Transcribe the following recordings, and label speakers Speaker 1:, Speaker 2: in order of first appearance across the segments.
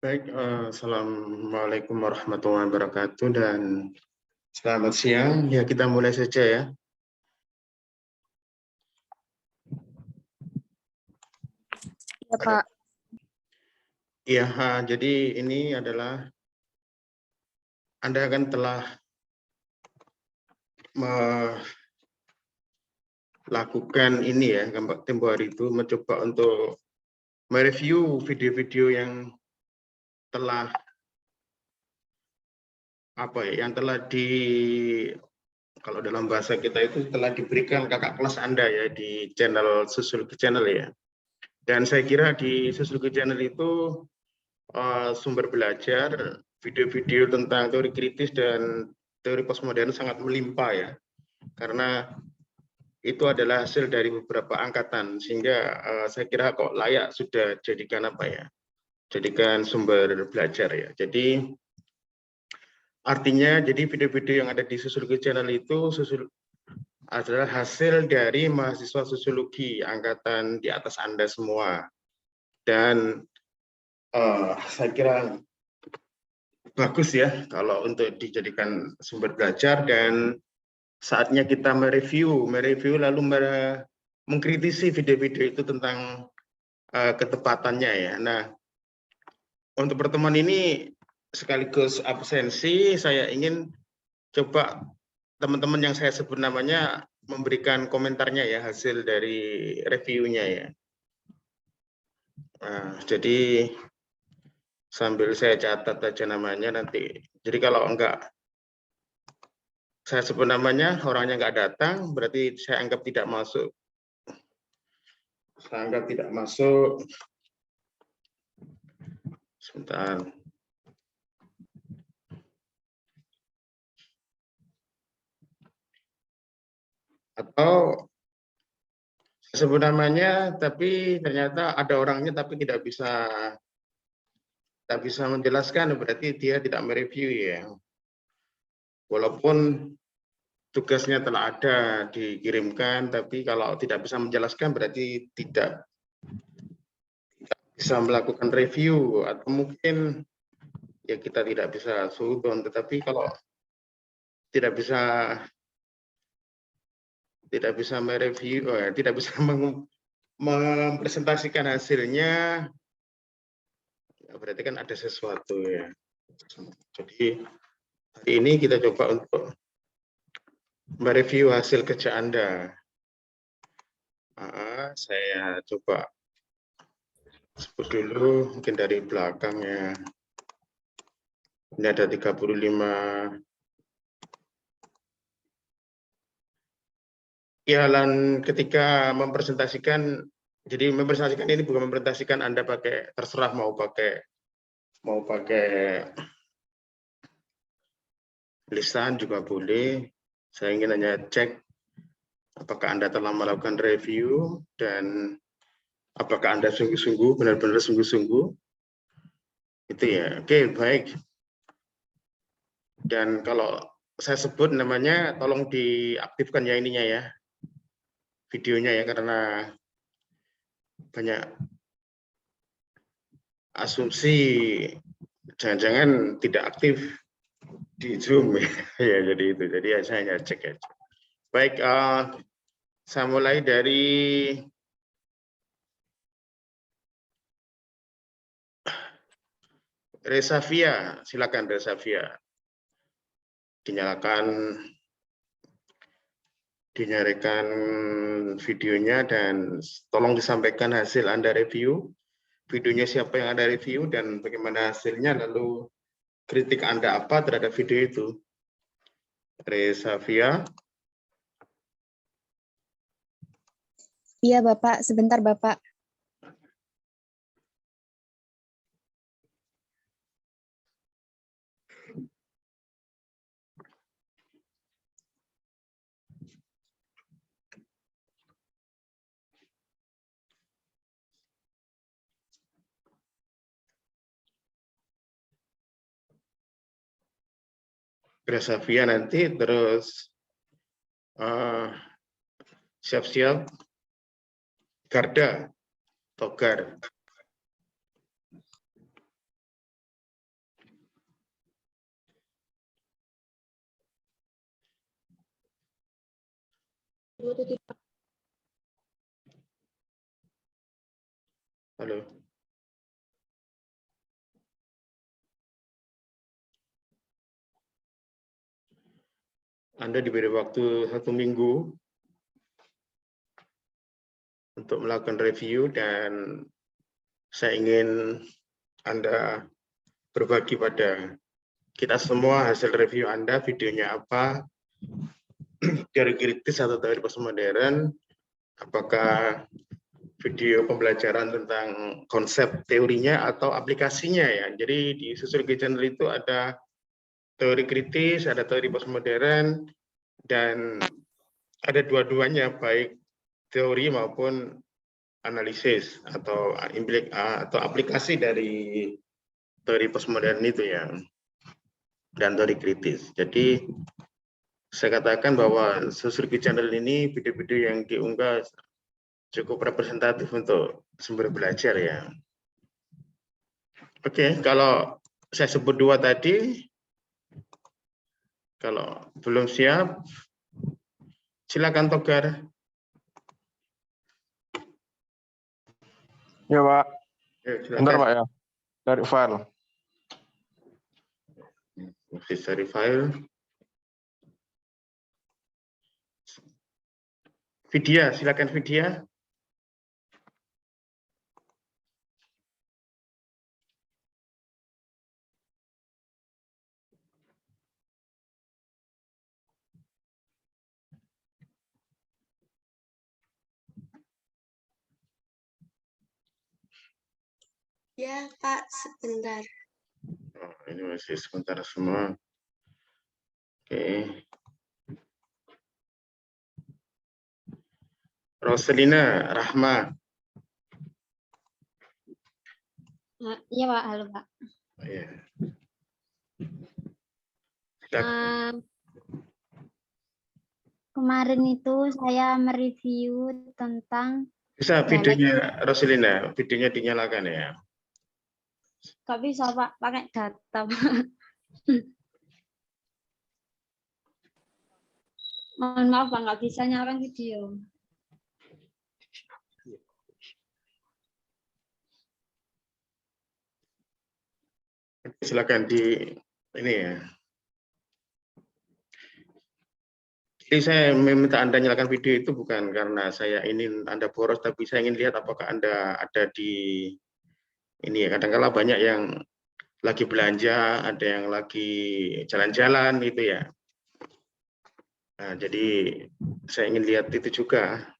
Speaker 1: Baik, Assalamualaikum warahmatullahi wabarakatuh dan selamat siang. Ya, kita mulai saja ya.
Speaker 2: Ya, Pak.
Speaker 1: Iya, jadi ini adalah Anda kan telah melakukan ini ya, tempo hari itu mencoba untuk mereview video-video yang telah yang telah kalau dalam bahasa kita itu telah diberikan kakak kelas Anda ya di channel Sosiologi Channel ya. Dan saya kira di Sosiologi Channel itu sumber belajar video-video tentang teori kritis dan teori postmodern sangat melimpah ya, karena itu adalah hasil dari beberapa angkatan, sehingga saya kira kok layak sudah jadikan sumber belajar ya. Jadi artinya jadi video-video yang ada di Sosiologi Channel itu adalah hasil dari mahasiswa sosiologi angkatan di atas Anda semua, dan saya kira bagus ya kalau untuk dijadikan sumber belajar, dan saatnya kita mereview lalu mengkritisi video-video itu tentang ketepatannya ya. Nah, untuk pertemuan ini sekaligus absensi, saya ingin coba teman-teman yang saya sebut namanya memberikan komentarnya ya, hasil dari reviewnya ya. Nah, jadi sambil saya catat aja namanya nanti. Jadi kalau enggak saya sebut namanya, orangnya enggak datang, berarti saya anggap tidak masuk. Sebentar. Atau sebut namanya, tapi ternyata ada orangnya tapi tidak bisa menjelaskan, berarti dia tidak mereview ya. Walaupun tugasnya telah ada dikirimkan, tapi kalau tidak bisa menjelaskan berarti tidak bisa melakukan review, atau mungkin ya kita tidak bisa sudon. Tetapi kalau tidak bisa mereview, tidak bisa mempresentasikan hasilnya, ya berarti kan ada sesuatu ya. Jadi hari ini kita coba untuk mereview hasil kerja Anda. Saya coba sebut dulu mungkin dari belakang ya. Ini ada 35 jalan ketika mempresentasikan. Jadi mempresentasikan ini bukan mempresentasikan Anda pakai, terserah mau pakai lisan juga boleh. Saya ingin hanya cek apakah Anda telah melakukan review dan apakah Anda sungguh-sungguh, benar-benar sungguh-sungguh. Itu ya. Oke, baik. Dan kalau saya sebut namanya, tolong diaktifkan ya ininya ya, videonya ya, karena banyak asumsi jangan-jangan tidak aktif di Zoom ya. Jadi itu, jadi saya hanya cek aja. Baik, saya mulai dari Resavia. Silakan Resavia, dinyalakan videonya dan tolong disampaikan hasil Anda review. Videonya siapa yang Anda review dan bagaimana hasilnya, lalu kritik Anda apa terhadap video itu. Resavia.
Speaker 2: Iya, Bapak. Sebentar, Bapak.
Speaker 1: Resavia nanti terus siap-siap Garda, Togar. Halo. Anda diberi waktu 1 minggu untuk melakukan review dan saya ingin Anda berbagi pada kita semua hasil review Anda, videonya apa, teori kritis atau teori postmodern, apakah video pembelajaran tentang konsep teorinya atau aplikasinya ya. Jadi di Sosiologi Channel itu ada teori kritis, ada teori postmodern, dan ada dua-duanya, baik teori maupun analisis atau aplikasi dari teori postmodern itu ya, dan teori kritis. Jadi saya katakan bahwa Sosiologi Channel ini video-video yang diunggah cukup representatif untuk sumber belajar ya. Oke, kalau saya sebut dua tadi, kalau belum siap, silakan Togar.
Speaker 3: Ya, Pak.
Speaker 1: Ya,
Speaker 3: Bentar, Pak ya. Dari file.
Speaker 1: Dari file. Vidya, silakan Vidya.
Speaker 4: Ya, Pak, sebentar.
Speaker 1: Oh, ini masih sebentar semua. Oke. Roselina Rahma.
Speaker 2: Iya Pak, halo Pak.
Speaker 1: Oh, ya. Silakan.
Speaker 2: Kemarin itu saya mereview tentang
Speaker 1: Bisa videonya Roselina, videonya dinyalakan ya.
Speaker 2: nggak bisa Pak, pakai data Pak. Mohon maaf Pak, nggak bisa nyalakan video.
Speaker 1: Silakan di ini ya. Jadi saya meminta Anda nyalakan video itu bukan karena saya ingin Anda boros, tapi saya ingin lihat apakah Anda ada di ini ya. Kadang-kala banyak yang lagi belanja, ada yang lagi jalan-jalan gitu ya. Nah, jadi saya ingin lihat itu juga.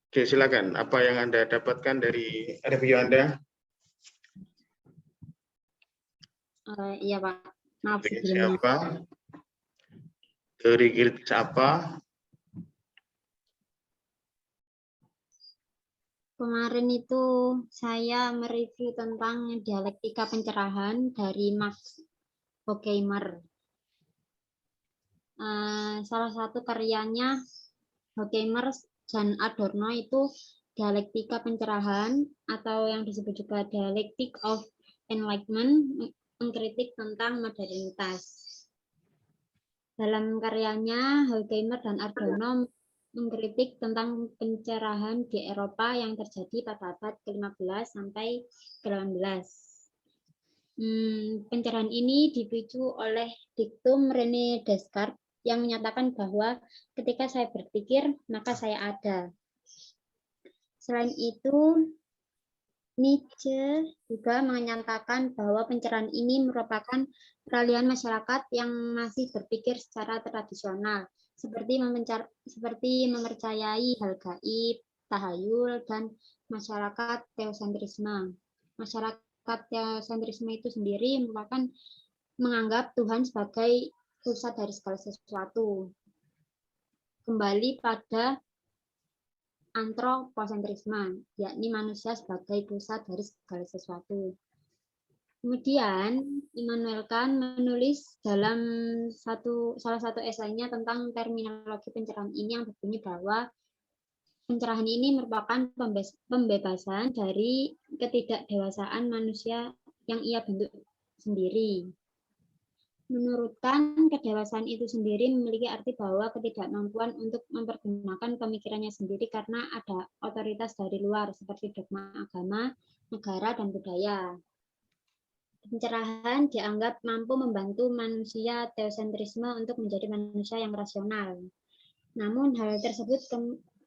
Speaker 1: Oke, silakan. Apa yang Anda dapatkan dari review Anda?
Speaker 2: Iya Pak, maaf
Speaker 1: Dengan
Speaker 2: sebelumnya.
Speaker 1: siapa? Teori kritis apa?
Speaker 2: Kemarin itu saya mereview tentang dialektika pencerahan dari Max Horkheimer. Salah satu karyanya Horkheimer dan Adorno itu dialektika pencerahan atau yang disebut juga dialektik of enlightenment, mengkritik tentang modernitas. Dalam karyanya, Horkheimer dan Adorno mengkritik tentang pencerahan di Eropa yang terjadi pada abad ke-15 sampai ke-18. Pencerahan ini dipicu oleh diktum René Descartes yang menyatakan bahwa ketika saya berpikir, maka saya ada. Selain itu, Nietzsche juga menyatakan bahwa pencerahan ini merupakan peralihan masyarakat yang masih berpikir secara tradisional, seperti mempercayai hal gaib, tahayul, dan masyarakat teosentrisme. Masyarakat teosentrisme itu sendiri merupakan menganggap Tuhan sebagai pusat dari segala sesuatu. Kembali pada antropocentrisme, yakni manusia sebagai pusat dari segala sesuatu. Kemudian Immanuel Kant menulis dalam salah satu esainya tentang terminologi pencerahan ini yang berbunyi bahwa pencerahan ini merupakan pembebasan dari ketidakdewasaan manusia yang ia bentuk sendiri. Menurutkan kedewasaan itu sendiri memiliki arti bahwa ketidakmampuan untuk mempergunakan pemikirannya sendiri karena ada otoritas dari luar seperti dogma agama, negara, dan budaya. Pencerahan dianggap mampu membantu manusia teosentrisme untuk menjadi manusia yang rasional. Namun hal tersebut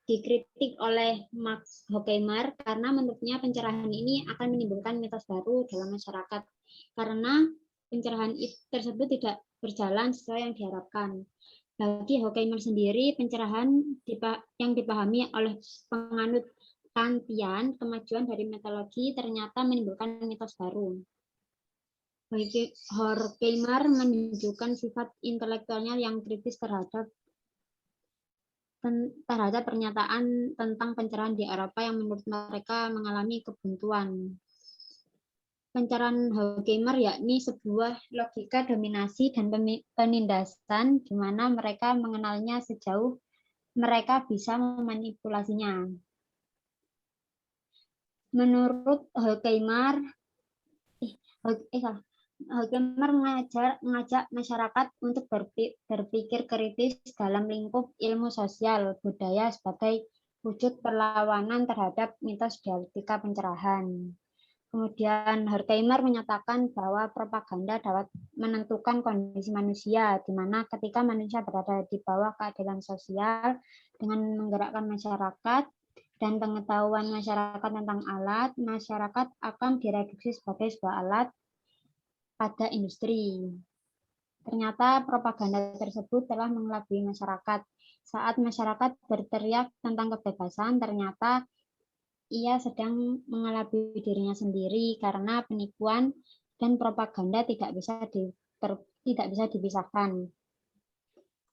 Speaker 2: dikritik oleh Max Horkheimer karena menurutnya pencerahan ini akan menimbulkan mitos baru dalam masyarakat karena pencerahan tersebut tidak berjalan sesuai yang diharapkan. Bagi Horkheimer sendiri, pencerahan yang dipahami oleh penganut Kantian, kemajuan dari metodologi ternyata menimbulkan mitos baru. Horkheimer menunjukkan sifat intelektualnya yang kritis terhadap pernyataan tentang pencerahan di Eropa yang menurut mereka mengalami kebuntuan. Pencerahan Horkheimer yakni sebuah logika dominasi dan penindasan di mana mereka mengenalnya sejauh mereka bisa memanipulasinya. Menurut Horkheimer, Horkheimer mengajak masyarakat untuk berpikir kritis dalam lingkup ilmu sosial budaya sebagai wujud perlawanan terhadap mitos dialektika pencerahan. Kemudian Horkheimer menyatakan bahwa propaganda dapat menentukan kondisi manusia, di mana ketika manusia berada di bawah keadilan sosial dengan menggerakkan masyarakat dan pengetahuan masyarakat tentang alat, masyarakat akan direduksi sebagai sebuah alat pada industri. Ternyata propaganda tersebut telah mengelabui masyarakat. Saat masyarakat berteriak tentang kebebasan, ternyata ia sedang mengelabui dirinya sendiri karena penipuan dan propaganda tidak bisa dipisahkan.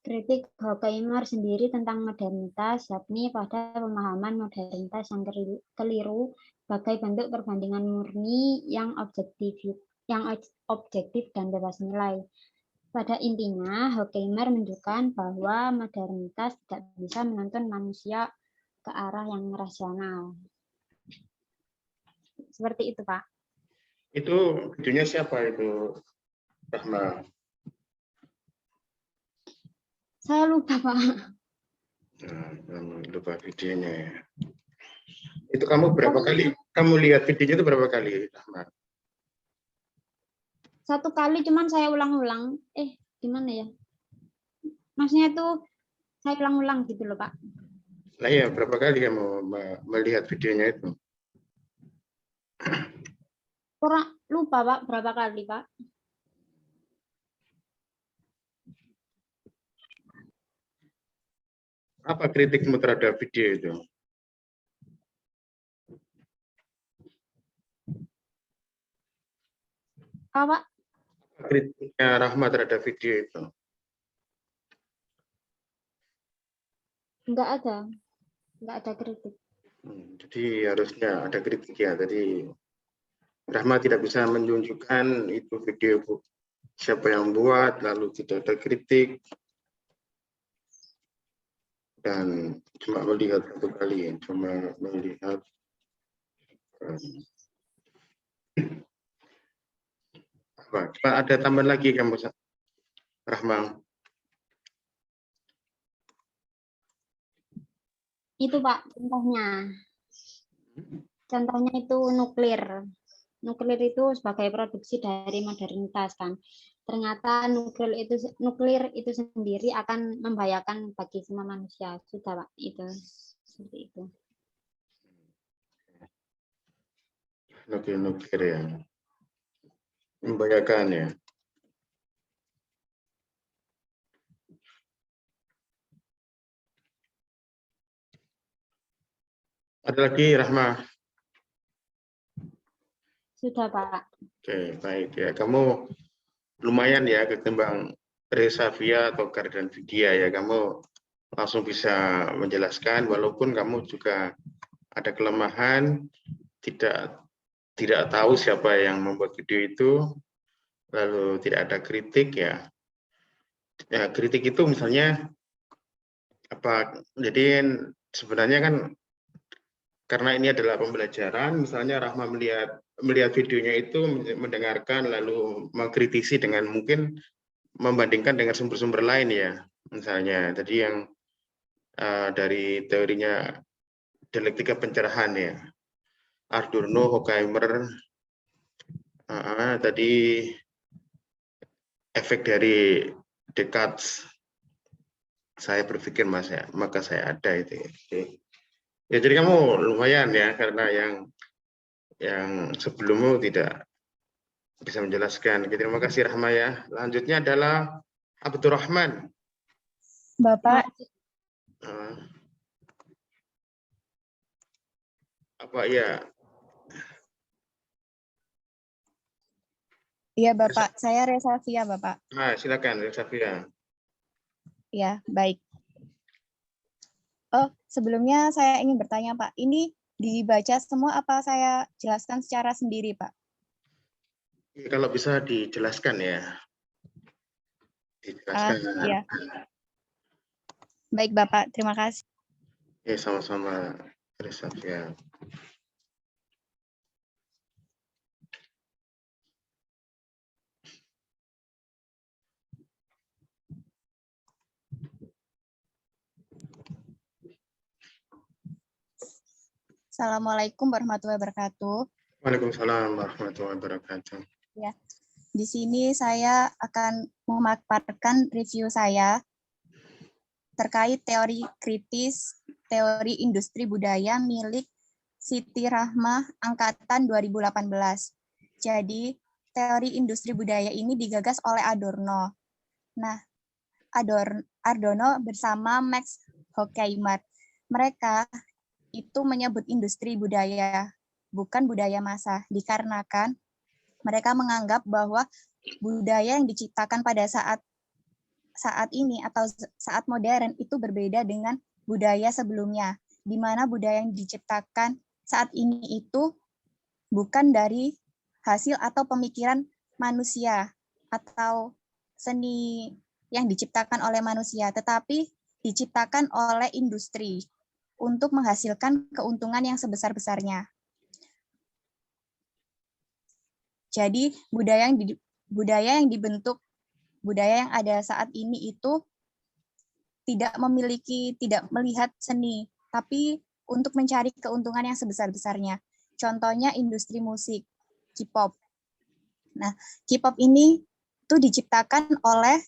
Speaker 2: Kritik Horkheimer sendiri tentang modernitas, yakni pada pemahaman modernitas yang keliru sebagai bentuk perbandingan murni yang objektif dan bebas nilai. Pada intinya, Horkheimer menunjukkan bahwa modernitas tidak bisa menuntun manusia ke arah yang rasional. Seperti itu, Pak.
Speaker 1: Itu videonya siapa itu, Rahma?
Speaker 2: Saya lupa, Pak.
Speaker 1: Nah, lupa videonya ya. Itu kamu berapa kali? Kamu lihat videonya itu berapa kali, Rahma?
Speaker 2: Satu kali, cuman saya ulang-ulang. Gimana ya? Maksudnya itu saya ulang-ulang gitu loh, Pak.
Speaker 1: Nah ya, berapa kali kamu melihat videonya itu?
Speaker 2: Kurang lupa, Pak, berapa kali, Pak?
Speaker 1: Apa kritikmu terhadap video itu?
Speaker 2: Pak?
Speaker 1: Kritiknya Rahma terhadap video itu?
Speaker 2: Enggak ada kritik.
Speaker 1: Jadi harusnya ada kritik ya. Jadi Rahma tidak bisa menunjukkan itu video siapa yang buat, lalu tidak ada kritik, dan cuma melihat satu kali, cuma melihat apa? Ada tambahan lagi kamu, Rahma?
Speaker 2: Itu, Pak, contohnya. Contohnya itu nuklir. Nuklir itu sebagai produksi dari modernitas kan. Ternyata nuklir itu sendiri akan membahayakan bagi semua manusia. Sudah, Pak, itu seperti itu.
Speaker 1: Nuklir ya, membahayakan ya. Ada lagi, Rahma?
Speaker 2: Sudah, Pak.
Speaker 1: Oke, baik ya. Kamu lumayan ya ketimbang Reza Via atau Gardan Vidya ya. Kamu langsung bisa menjelaskan, walaupun kamu juga ada kelemahan, tidak tahu siapa yang membuat video itu, lalu tidak ada kritik ya. Ya, kritik itu misalnya apa? Jadi sebenarnya kan karena ini adalah pembelajaran, misalnya Rahma melihat videonya itu, mendengarkan lalu mengkritisi dengan mungkin membandingkan dengan sumber-sumber lain ya. Misalnya tadi yang dari teorinya dialektika pencerahan ya. Adorno, Horkheimer, tadi efek dari Descartes. Saya berpikir maka saya ada itu. Ya, jadi kamu lumayan ya, karena yang sebelummu tidak bisa menjelaskan. Terima kasih Rahma ya. Lanjutnya adalah Abdurrahman.
Speaker 5: Bapak,
Speaker 1: Apa ya?
Speaker 5: iya Bapak, saya Resafia Bapak.
Speaker 1: Silakan Safia.
Speaker 5: Ya, baik. Oh, sebelumnya saya ingin bertanya Pak, ini dibaca semua apa saya jelaskan secara sendiri Pak?
Speaker 1: Kalau bisa dijelaskan ya. Dijelaskan.
Speaker 5: Iya. Baik Bapak, terima kasih.
Speaker 1: Sama-sama Safia.
Speaker 5: Assalamualaikum warahmatullahi wabarakatuh.
Speaker 1: Waalaikumsalam warahmatullahi wabarakatuh.
Speaker 5: Ya, di sini saya akan memaparkan review saya terkait teori kritis, teori industri budaya milik Siti Rahmah angkatan 2018. Jadi, teori industri budaya ini digagas oleh Adorno. Nah, Adorno bersama Max Horkheimer. Mereka itu menyebut industri budaya, bukan budaya massa, dikarenakan mereka menganggap bahwa budaya yang diciptakan pada saat ini atau saat modern itu berbeda dengan budaya sebelumnya, di mana budaya yang diciptakan saat ini itu bukan dari hasil atau pemikiran manusia atau seni yang diciptakan oleh manusia, tetapi diciptakan oleh industri untuk menghasilkan keuntungan yang sebesar-besarnya. Jadi budaya yang dibentuk, budaya yang ada saat ini itu tidak melihat seni, tapi untuk mencari keuntungan yang sebesar-besarnya. Contohnya industri musik, K-pop. Nah, K-pop ini tuh diciptakan oleh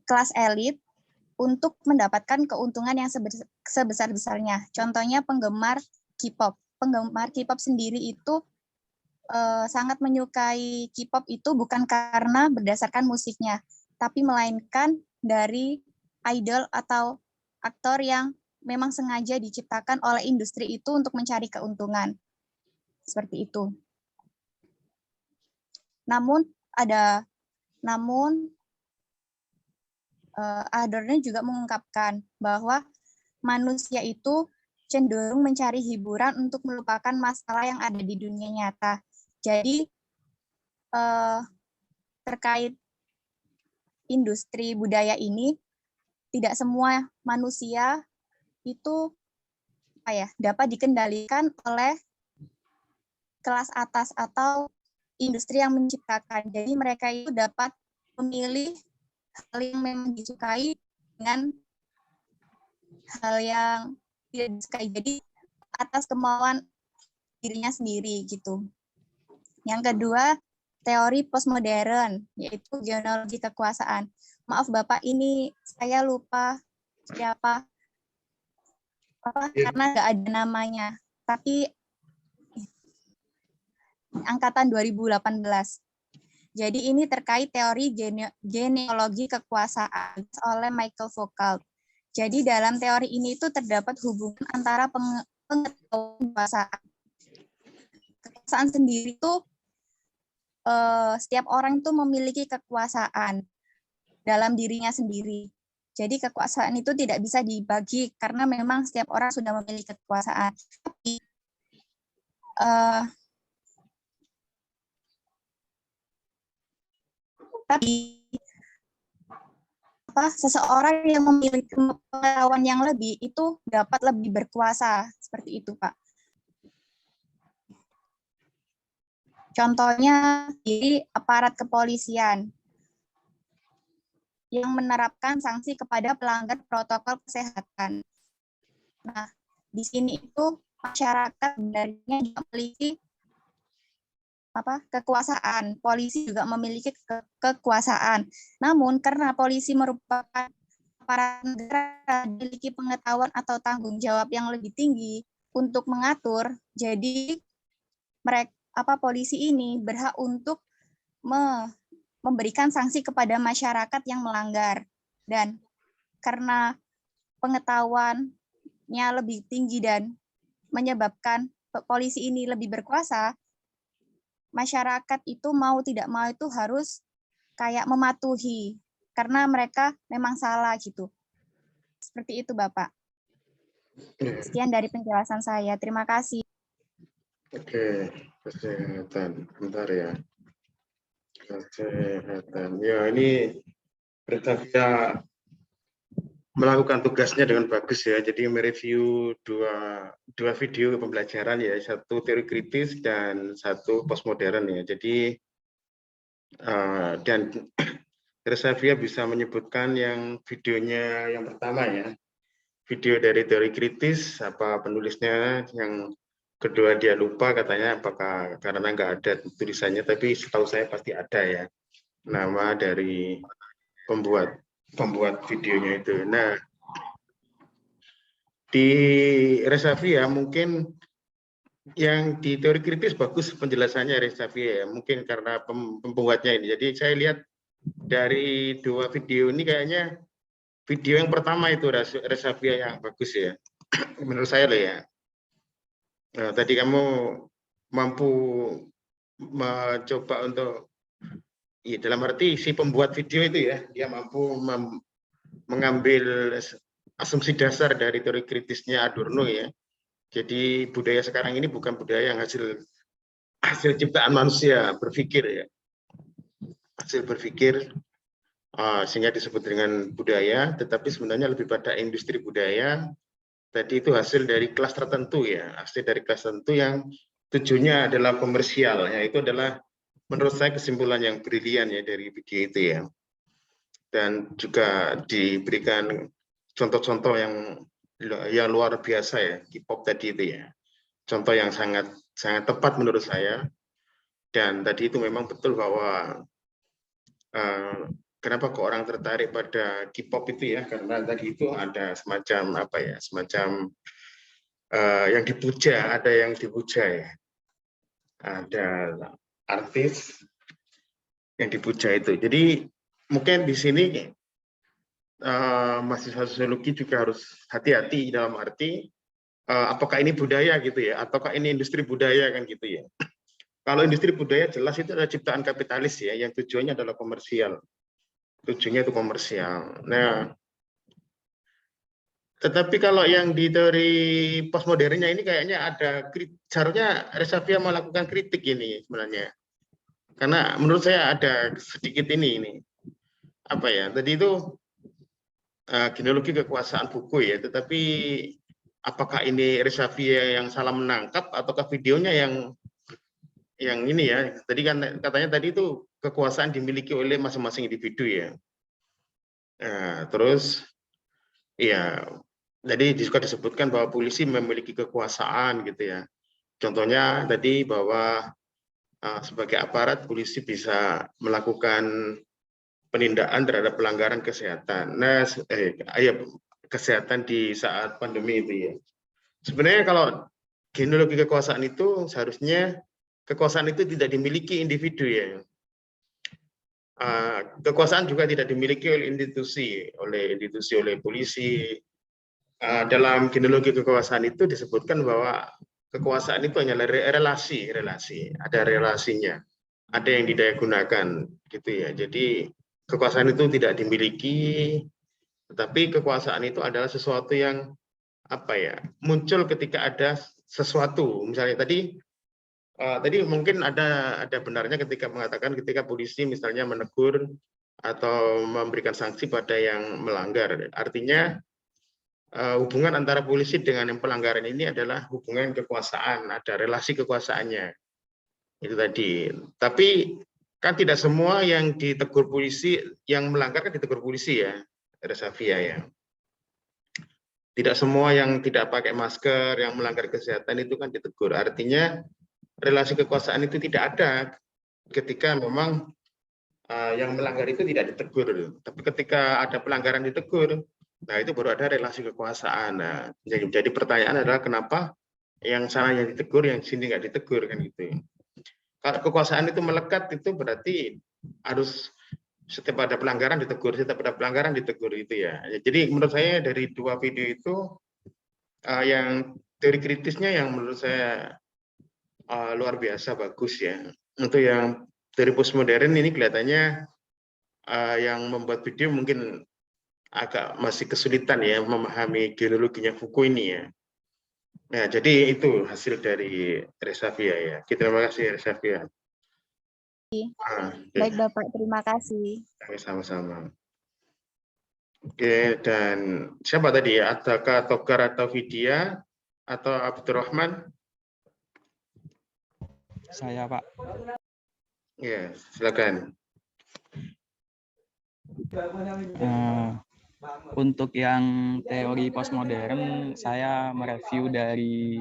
Speaker 5: kelas elit untuk mendapatkan keuntungan yang sebesar-besarnya. Contohnya penggemar K-pop. Penggemar K-pop sendiri itu sangat menyukai K-pop itu bukan karena berdasarkan musiknya, tapi melainkan dari idol atau aktor yang memang sengaja diciptakan oleh industri itu untuk mencari keuntungan. Seperti itu. Namun Adorno juga mengungkapkan bahwa manusia itu cenderung mencari hiburan untuk melupakan masalah yang ada di dunia nyata. Jadi terkait industri budaya ini, tidak semua manusia itu dapat dikendalikan oleh kelas atas atau industri yang menciptakan. Jadi mereka itu dapat memilih hal yang memang disukai dengan hal yang tidak disukai. Jadi atas kemauan dirinya sendiri gitu. Yang kedua, teori postmodern, yaitu genealogi kekuasaan. Maaf Bapak, ini saya lupa siapa karena nggak ada namanya. Tapi angkatan 2018. Jadi ini terkait teori genealogi kekuasaan oleh Michael Foucault. Jadi dalam teori ini itu terdapat hubungan antara pengetahuan kekuasaan. Kekuasaan sendiri itu setiap orang itu memiliki kekuasaan dalam dirinya sendiri. Jadi kekuasaan itu tidak bisa dibagi karena memang setiap orang sudah memiliki kekuasaan. Tapi seseorang yang memiliki pengetahuan yang lebih itu dapat lebih berkuasa, seperti itu Pak. Contohnya di aparat kepolisian yang menerapkan sanksi kepada pelanggar protokol kesehatan. Nah, di sini itu masyarakat sebenarnya juga memiliki kekuasaan. Polisi juga memiliki kekuasaan. Namun karena polisi merupakan aparat negara, memiliki pengetahuan atau tanggung jawab yang lebih tinggi untuk mengatur, jadi polisi ini berhak untuk memberikan sanksi kepada masyarakat yang melanggar. Dan karena pengetahuannya lebih tinggi dan menyebabkan polisi ini lebih berkuasa, masyarakat itu mau tidak mau itu harus kayak mematuhi karena mereka memang salah gitu. Seperti itu, Bapak. Sekian dari penjelasan saya. Terima kasih.
Speaker 1: Oke, kesehatan. Bentar ya. Kesehatan. Ya, ini Retavia melakukan tugasnya dengan bagus ya. Jadi mereview dua video pembelajaran ya, satu teori kritis dan satu postmodern ya. Jadi dan Retavia bisa menyebutkan yang videonya yang pertama ya. Video dari teori kritis, apa penulisnya, yang kedua dia lupa katanya apakah karena nggak ada tulisannya, tapi setahu saya pasti ada ya nama dari pembuat videonya itu. Nah, di Resavia mungkin yang di teori kritis bagus penjelasannya Resavia ya, mungkin karena pembuatnya ini. Jadi saya lihat dari dua video ini kayaknya video yang pertama itu Resavia yang bagus ya, menurut saya loh ya. Nah, tadi kamu mampu mencoba untuk, ya dalam arti si pembuat video itu ya, dia mampu mengambil asumsi dasar dari teori kritisnya Adorno ya. Jadi budaya sekarang ini bukan budaya yang hasil ciptaan manusia berpikir ya, hasil berpikir. Sehingga disebut dengan budaya, tetapi sebenarnya lebih pada industri budaya. Tadi itu hasil dari kelas tertentu ya, hasil dari kelas tertentu yang tujuannya adalah komersial. Ya, itu adalah menurut saya kesimpulan yang brilian ya dari video itu ya. Dan juga diberikan contoh-contoh yang luar biasa ya, K-pop tadi itu ya. Contoh yang sangat tepat menurut saya. Dan tadi itu memang betul bahwa kenapa kok orang tertarik pada K-pop itu ya, karena tadi itu ada semacam apa ya, semacam yang dipuja, ada yang dipuja ya, ada artis yang dipuja itu. Jadi mungkin di sini mahasiswa sosiologi juga harus hati-hati dalam arti apakah ini budaya gitu ya, ataukah ini industri budaya kan gitu ya. Kalau industri budaya jelas itu adalah ciptaan kapitalis ya, yang tujuannya adalah komersial. Tujuannya itu komersial. Nah, tetapi kalau yang di teori postmodernnya ini kayaknya ada, seharusnya Resavia melakukan kritik ini sebenarnya. Karena menurut saya ada sedikit ini apa ya, tadi itu genealogi kekuasaan buku ya, tetapi apakah ini Resavia yang salah menangkap ataukah videonya yang ini ya, tadi kan katanya tadi itu kekuasaan dimiliki oleh masing-masing individu ya. Nah, terus ya, jadi juga disebutkan bahwa polisi memiliki kekuasaan gitu ya. Contohnya tadi bahwa sebagai aparat polisi bisa melakukan penindakan terhadap pelanggaran kesehatan. Nah, kesehatan di saat pandemi itu ya. Sebenarnya kalau genealogi kekuasaan itu seharusnya kekuasaan itu tidak dimiliki individu ya. Kekuasaan juga tidak dimiliki oleh institusi, oleh polisi. Dalam genealogi kekuasaan itu disebutkan bahwa kekuasaan itu hanyalah relasi, ada relasinya, ada yang didayagunakan, gitu ya. Jadi kekuasaan itu tidak dimiliki, tetapi kekuasaan itu adalah sesuatu yang apa ya, muncul ketika ada sesuatu. Misalnya tadi mungkin ada benarnya ketika mengatakan ketika polisi misalnya menegur atau memberikan sanksi pada yang melanggar. Artinya hubungan antara polisi dengan yang pelanggaran ini adalah hubungan kekuasaan, ada relasi kekuasaannya. Itu tadi. Tapi kan tidak semua yang ditegur polisi, yang melanggar kan ditegur polisi ya, Resafia ya. Tidak semua yang tidak pakai masker, yang melanggar kesehatan itu kan ditegur. Artinya relasi kekuasaan itu tidak ada ketika memang yang melanggar itu tidak ditegur. Tapi ketika ada pelanggaran ditegur, nah itu baru ada relasi kekuasaan. Nah, jadi pertanyaan adalah kenapa yang sana yang ditegur, yang sini nggak ditegur kan gitu. Kalau kekuasaan itu melekat itu berarti harus setiap ada pelanggaran ditegur, setiap ada pelanggaran ditegur itu ya. Jadi menurut saya dari dua video itu yang teori kritisnya yang menurut saya luar biasa bagus ya. Untuk yang dari postmodern ini kelihatannya yang membuat video mungkin agak masih kesulitan ya memahami genealoginya Foucault ini ya. Nah, jadi itu hasil dari Resafia ya. Terima kasih Resafia.
Speaker 5: Baik Bapak, terima kasih.
Speaker 1: Sama-sama. Oke, dan siapa tadi ya? Adakah Togar atau Vidya atau Abdurrahman?
Speaker 6: Saya, Pak.
Speaker 1: Ya, silakan.
Speaker 6: Untuk yang teori postmodern, saya mereview dari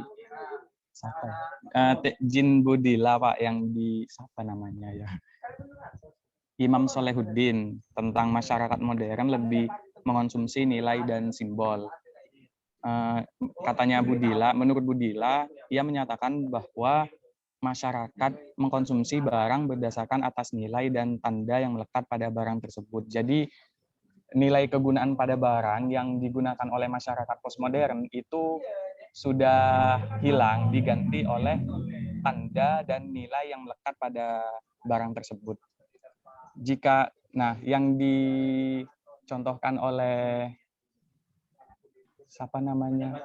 Speaker 6: Jin Bodila, Pak, yang di siapa namanya ya, Imam Solehuddin, tentang masyarakat modern lebih mengonsumsi nilai dan simbol. Katanya Bodila, menurut Bodila, ia menyatakan bahwa masyarakat mengkonsumsi barang berdasarkan atas nilai dan tanda yang melekat pada barang tersebut. Jadi nilai kegunaan pada barang yang digunakan oleh masyarakat postmodern itu sudah hilang, diganti oleh tanda dan nilai yang melekat pada barang tersebut. Yang dicontohkan oleh siapa namanya,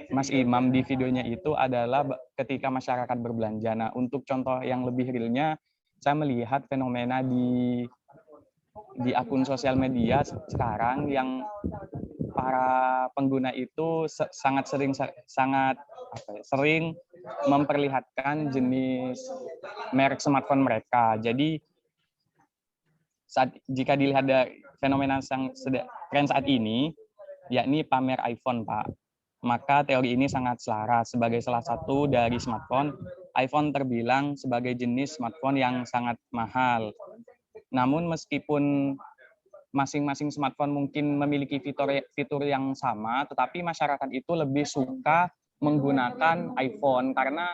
Speaker 6: Mas Imam di videonya itu adalah ketika masyarakat berbelanja. Nah, untuk contoh yang lebih realnya, saya melihat fenomena di akun sosial media sekarang yang para pengguna itu sangat sering memperlihatkan jenis merek smartphone mereka. Jadi jika dilihat dari fenomena yang tren saat ini, yakni pamer iPhone, Pak, maka teori ini sangat selaras. Sebagai salah satu dari smartphone, iPhone terbilang sebagai jenis smartphone yang sangat mahal. Namun meskipun masing-masing smartphone mungkin memiliki fitur yang sama, tetapi masyarakat itu lebih suka menggunakan iPhone karena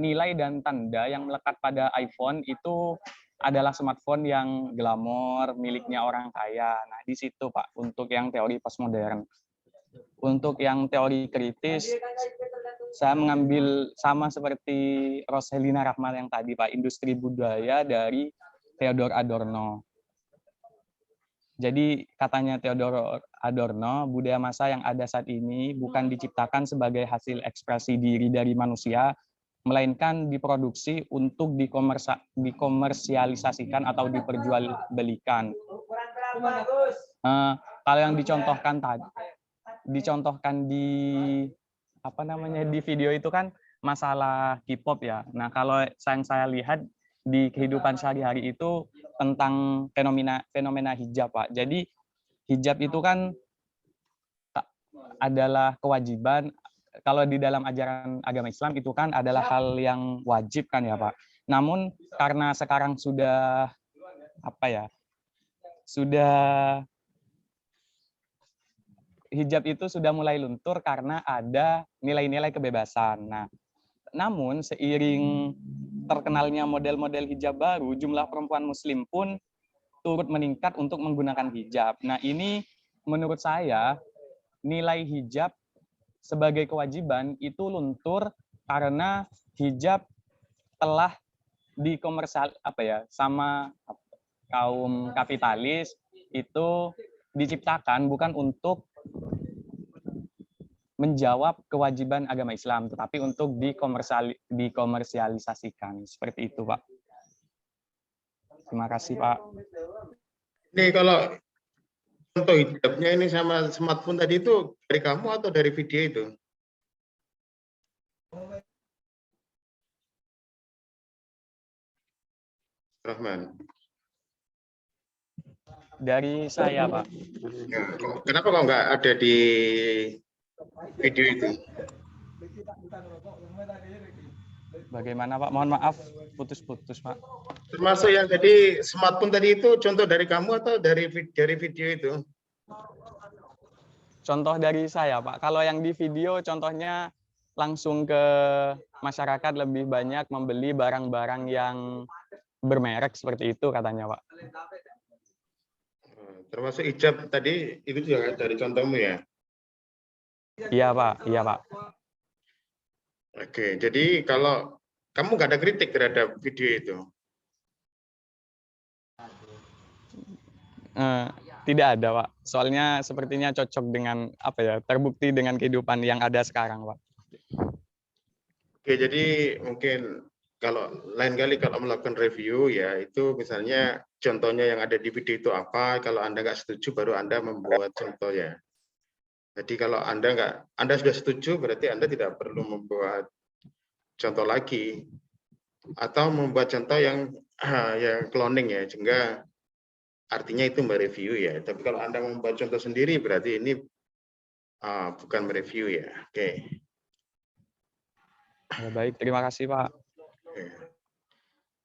Speaker 6: nilai dan tanda yang melekat pada iPhone itu adalah smartphone yang glamor, miliknya orang kaya. Nah, di situ, Pak, untuk yang teori postmodern. Untuk yang teori kritis, saya mengambil sama seperti Roselina Rahmat yang tadi, Pak, industri budaya dari Theodor Adorno. Jadi katanya Theodor Adorno, budaya massa yang ada saat ini bukan diciptakan sebagai hasil ekspresi diri dari manusia, melainkan diproduksi untuk dikomersialisasikan atau diperjualbelikan. Kalau yang dicontohkan di di video itu kan masalah K-pop ya. Nah, kalau yang saya lihat di kehidupan sehari-hari itu tentang fenomena hijab, Pak. Jadi hijab itu kan adalah kewajiban, kalau di dalam ajaran agama Islam itu kan adalah hal yang wajib kan ya, Pak. Namun karena sekarang sudah hijab itu sudah mulai luntur karena ada nilai-nilai kebebasan. Nah, namun seiring terkenalnya model-model hijab baru, jumlah perempuan muslim pun turut meningkat untuk menggunakan hijab. Nah, ini menurut saya nilai hijab sebagai kewajiban itu luntur karena hijab telah dikomersial sama kaum kapitalis, itu diciptakan bukan untuk menjawab kewajiban agama Islam, tetapi untuk dikomersialisasikan. Seperti itu, Pak. Terima kasih, Pak.
Speaker 1: Ini kalau contoh hijabnya ini sama smartphone tadi itu dari kamu atau dari video itu? Rahman?
Speaker 6: Dari saya, Pak.
Speaker 1: Ya, kenapa kok nggak ada di video itu?
Speaker 6: Bagaimana, Pak? Mohon maaf, putus-putus, Pak.
Speaker 1: Termasuk yang tadi smartphone tadi itu contoh dari kamu atau dari video itu?
Speaker 6: Contoh dari saya, Pak. Kalau yang di video, contohnya langsung ke masyarakat lebih banyak membeli barang-barang yang bermerek seperti itu, katanya, Pak.
Speaker 1: Termasuk ijab tadi itu juga dari contohmu ya?
Speaker 6: Iya, Pak. Iya, Pak.
Speaker 1: Oke, jadi kalau kamu nggak ada kritik terhadap video itu?
Speaker 6: Tidak ada, Pak. Soalnya sepertinya cocok dengan apa ya? Terbukti dengan kehidupan yang ada sekarang, Pak.
Speaker 1: Oke, jadi mungkin kalau lain kali kalau melakukan review ya itu misalnya contohnya yang ada di video itu apa, kalau Anda nggak setuju baru Anda membuat contoh ya. Jadi kalau Anda sudah setuju berarti Anda tidak perlu membuat contoh lagi atau membuat contoh yang cloning ya, sehingga artinya itu mereview ya. Tapi kalau Anda membuat contoh sendiri berarti ini bukan mereview ya. Oke.
Speaker 6: Ya, baik, terima kasih, Pak.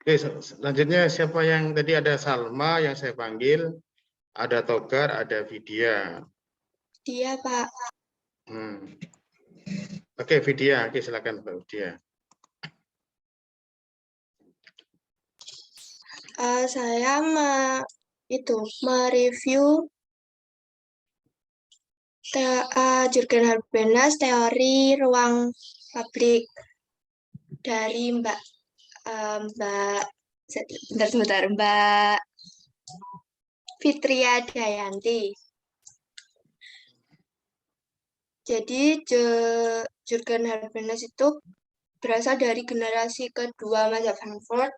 Speaker 1: Oke, selanjutnya siapa yang tadi ada Salma yang saya panggil, ada Togar, ada Vidya.
Speaker 4: Dia, Pak.
Speaker 1: Oke, Vidya, oke silakan Mbak Vidya.
Speaker 4: Saya mereview Jurgen Habermas teori ruang publik dari Mbak Fitria Dayanti. Jadi Jurgen Habermas itu berasal dari generasi kedua mazhab Frankfurt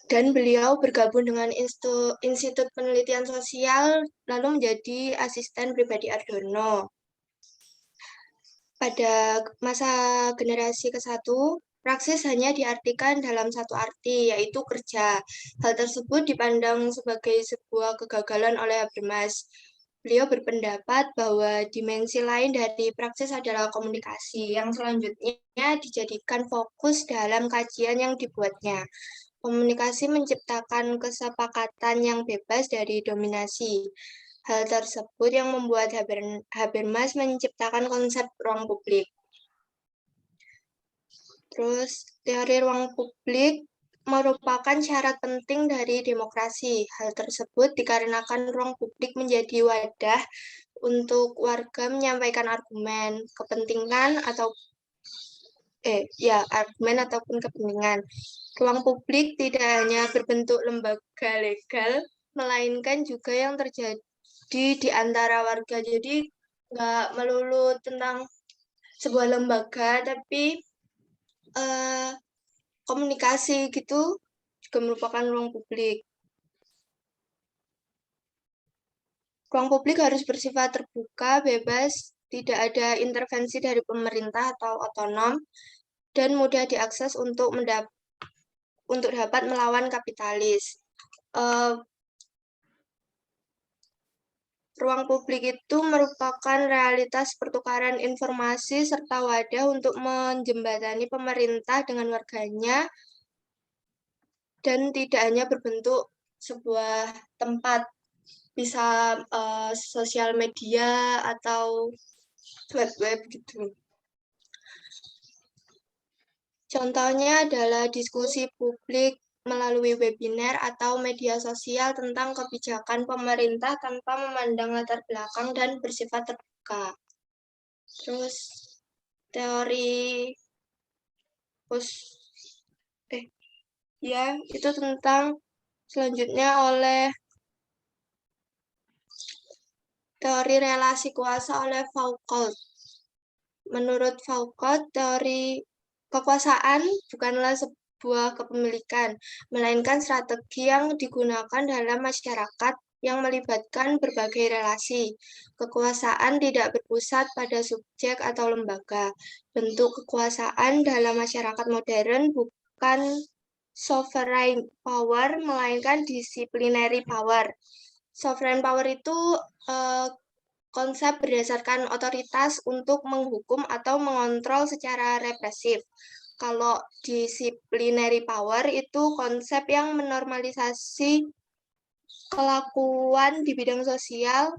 Speaker 4: dan beliau bergabung dengan Institut Penelitian Sosial lalu menjadi asisten pribadi Adorno. Pada masa generasi ke-1, praksis hanya diartikan dalam satu arti, yaitu kerja. Hal tersebut dipandang sebagai sebuah kegagalan oleh Habermas. Beliau berpendapat bahwa dimensi lain dari praksis adalah komunikasi, yang selanjutnya dijadikan fokus dalam kajian yang dibuatnya. Komunikasi menciptakan kesepakatan yang bebas dari dominasi. Hal tersebut yang membuat Habermas menciptakan konsep ruang publik. Terus, teori ruang publik merupakan syarat penting dari demokrasi. Hal tersebut dikarenakan ruang publik menjadi wadah untuk warga menyampaikan argumen, kepentingan argumen ataupun kepentingan. Ruang publik tidak hanya berbentuk lembaga legal, melainkan juga yang terjadi di antara warga. Jadi nggak melulu tentang sebuah lembaga, tapi komunikasi gitu juga merupakan ruang publik. Ruang publik harus bersifat terbuka, bebas, tidak ada intervensi dari pemerintah atau otonom, dan mudah diakses untuk dapat melawan kapitalis. Ruang publik itu merupakan realitas pertukaran informasi serta wadah untuk menjembatani pemerintah dengan warganya dan tidak hanya berbentuk sebuah tempat, bisa sosial media atau web gitu. Contohnya adalah diskusi publik melalui webinar atau media sosial tentang kebijakan pemerintah tanpa memandang latar belakang dan bersifat terbuka. Terus teori itu tentang selanjutnya oleh teori relasi kuasa oleh Foucault. Menurut Foucault, teori kekuasaan bukanlah sebuah kepemilikan, melainkan strategi yang digunakan dalam masyarakat yang melibatkan berbagai relasi. Kekuasaan tidak berpusat pada subjek atau lembaga. Bentuk kekuasaan dalam masyarakat modern bukan sovereign power, melainkan disciplinary power. Sovereign power itu konsep berdasarkan otoritas untuk menghukum atau mengontrol secara represif. Kalau disciplinary power itu konsep yang menormalisasi kelakuan di bidang sosial.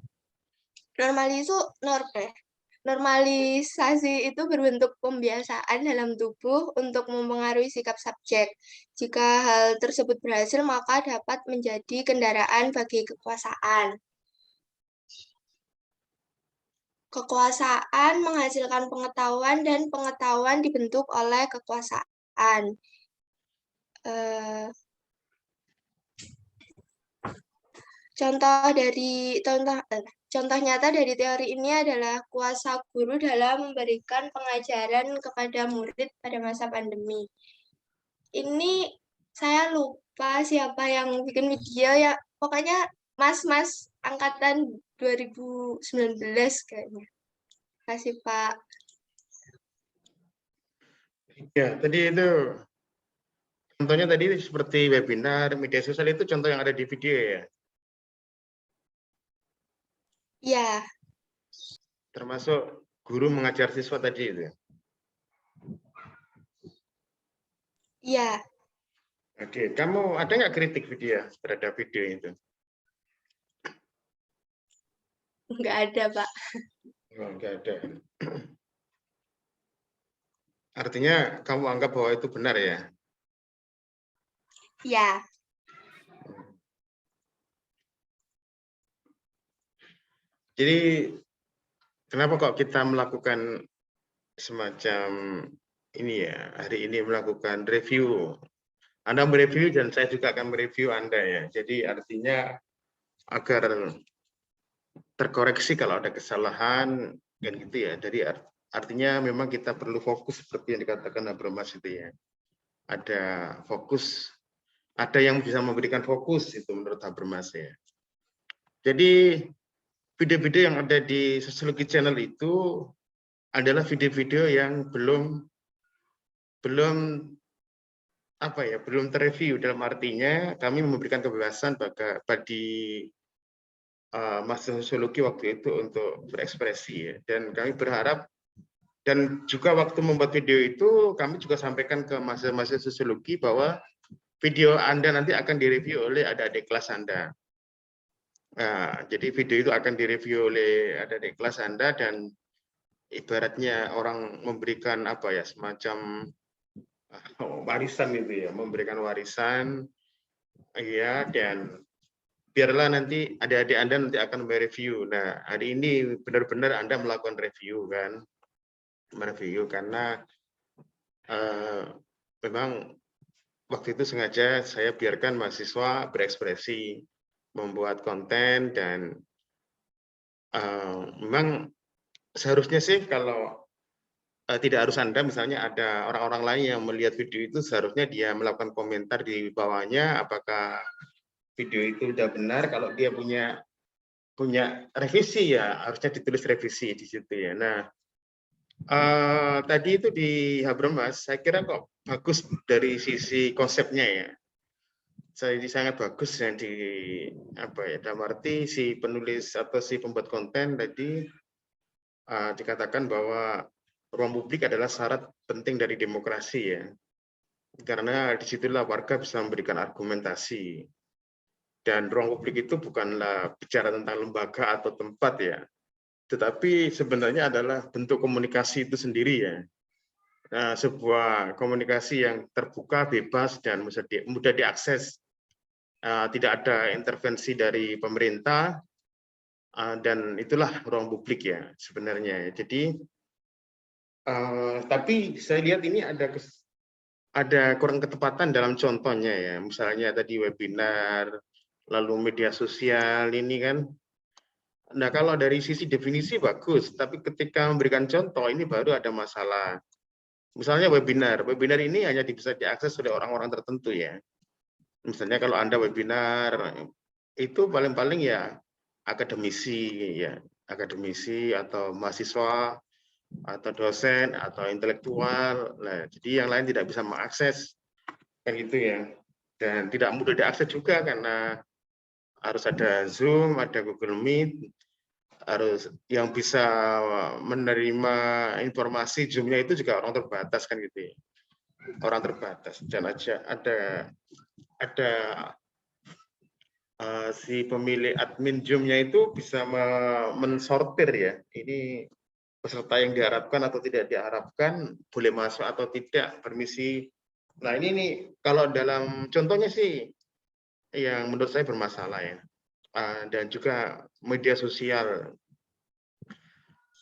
Speaker 4: Normalisasi itu berbentuk pembiasaan dalam tubuh untuk mempengaruhi sikap subjek. Jika hal tersebut berhasil, maka dapat menjadi kendaraan bagi kekuasaan. Kekuasaan menghasilkan pengetahuan dan pengetahuan dibentuk oleh kekuasaan. Contoh nyata dari teori ini adalah kuasa guru dalam memberikan pengajaran kepada murid pada masa pandemi. Ini saya lupa siapa yang bikin video ya, pokoknya mas-mas angkatan 2019 kayaknya. Terima kasih, Pak.
Speaker 1: Ya, tadi itu contohnya tadi seperti webinar, media sosial itu contoh yang ada di video ya.
Speaker 4: Ya,
Speaker 1: Termasuk guru mengajar siswa tadi itu.
Speaker 4: ya.
Speaker 1: Oke, kamu ada nggak kritik video terhadap video itu?
Speaker 4: Nggak ada, Pak.
Speaker 1: Oh, nggak ada. Artinya kamu anggap bahwa itu benar ya?
Speaker 4: Ya.
Speaker 1: Jadi kenapa kok kita melakukan semacam ini ya, hari ini melakukan review. Anda mereview dan saya juga akan mereview Anda ya. Jadi artinya agar terkoreksi kalau ada kesalahan kan gitu ya. Jadi artinya memang kita perlu fokus seperti yang dikatakan Habermas itu ya. Ada fokus, ada yang bisa memberikan fokus itu menurut Habermas ya. Jadi video-video yang ada di Sosiologi Channel itu adalah video-video yang belum terreview, dalam artinya kami memberikan kebebasan bagi mahasiswa sosiologi waktu itu untuk berekspresi ya. Dan kami berharap, dan juga waktu membuat video itu kami juga sampaikan ke mahasiswa sosiologi bahwa video Anda nanti akan direview oleh adik-adik kelas Anda. Nah, jadi video itu akan direview oleh adik-adik kelas Anda, dan ibaratnya orang memberikan apa ya, semacam warisan itu ya, memberikan warisan ya. Dan biarlah nanti adik-adik Anda nanti akan mereview. Nah, hari ini benar-benar Anda melakukan review kan, mereview karena memang waktu itu sengaja saya biarkan mahasiswa berekspresi, membuat konten, dan memang seharusnya sih kalau tidak harus Anda, misalnya ada orang-orang lain yang melihat video itu, seharusnya dia melakukan komentar di bawahnya apakah video itu sudah benar. Kalau dia punya revisi ya harusnya ditulis revisi di situ ya. Nah, tadi itu di Habermas saya kira kok bagus dari sisi konsepnya ya. Jadi sangat bagus yang dalam arti si penulis atau si pembuat konten tadi dikatakan bahwa ruang publik adalah syarat penting dari demokrasi ya, karena disitulah warga bisa memberikan argumentasi, dan ruang publik itu bukanlah bicara tentang lembaga atau tempat ya, tetapi sebenarnya adalah bentuk komunikasi itu sendiri ya. Nah, sebuah komunikasi yang terbuka, bebas, dan mudah diakses, tidak ada intervensi dari pemerintah, dan itulah ruang publik ya sebenarnya. Jadi tapi saya lihat ini ada kurang ketepatan dalam contohnya ya. Misalnya tadi webinar, lalu media sosial ini kan. Nah, kalau dari sisi definisi bagus, tapi ketika memberikan contoh ini baru ada masalah. Misalnya webinar ini hanya bisa diakses oleh orang-orang tertentu ya. Misalnya kalau Anda webinar itu paling-paling ya akademisi atau mahasiswa atau dosen atau intelektual. Nah, jadi yang lain tidak bisa mengakses kan gitu ya. Dan tidak mudah diakses juga karena harus ada Zoom, ada Google Meet, harus yang bisa menerima informasi Zoom-nya itu juga orang terbatas kan gitu ya. Orang terbatas dan aja ada si pemilik admin Zoom-nya itu bisa mensortir ya. Ini peserta yang diharapkan atau tidak diharapkan, boleh masuk atau tidak, permisi. Nah ini nih kalau dalam contohnya sih yang menurut saya bermasalah ya. Dan juga media sosial.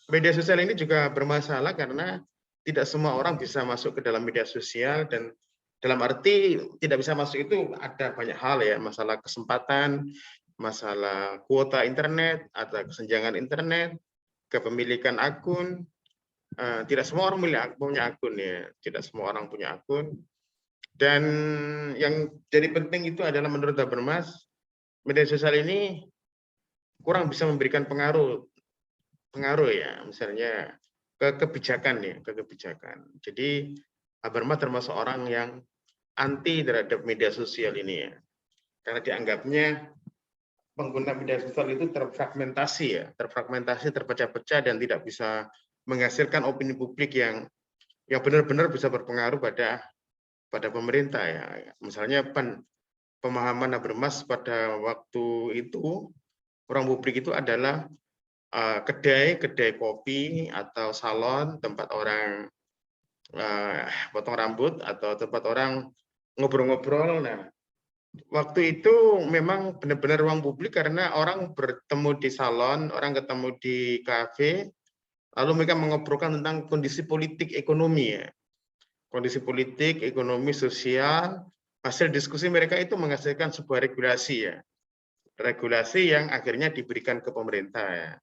Speaker 1: Media sosial ini juga bermasalah karena tidak semua orang bisa masuk ke dalam media sosial, dan dalam arti tidak bisa masuk itu ada banyak hal ya, masalah kesempatan, masalah kuota internet, atau kesenjangan internet, kepemilikan akun. Tidak semua orang punya akun ya, tidak semua orang punya akun. Dan yang jadi penting itu adalah menurut Habermas, media sosial ini kurang bisa memberikan pengaruh ya, misalnya ke kebijakan ya, ke kebijakan. Jadi Habermas termasuk orang yang anti terhadap media sosial ini ya, karena dianggapnya pengguna media sosial itu terfragmentasi ya, terpecah-pecah dan tidak bisa menghasilkan opini publik yang benar-benar bisa berpengaruh pada pemerintah ya. Misalnya pemahaman Habermas pada waktu itu, ruang publik itu adalah kedai kopi atau salon, tempat orang potong rambut atau tempat orang ngobrol-ngobrol. Nah, waktu itu memang benar-benar ruang publik karena orang bertemu di salon, orang ketemu di kafe, lalu mereka mengobrolkan tentang kondisi politik ekonomi ya. Kondisi politik, ekonomi, sosial, hasil diskusi mereka itu menghasilkan sebuah regulasi ya. Regulasi yang akhirnya diberikan ke pemerintah ya.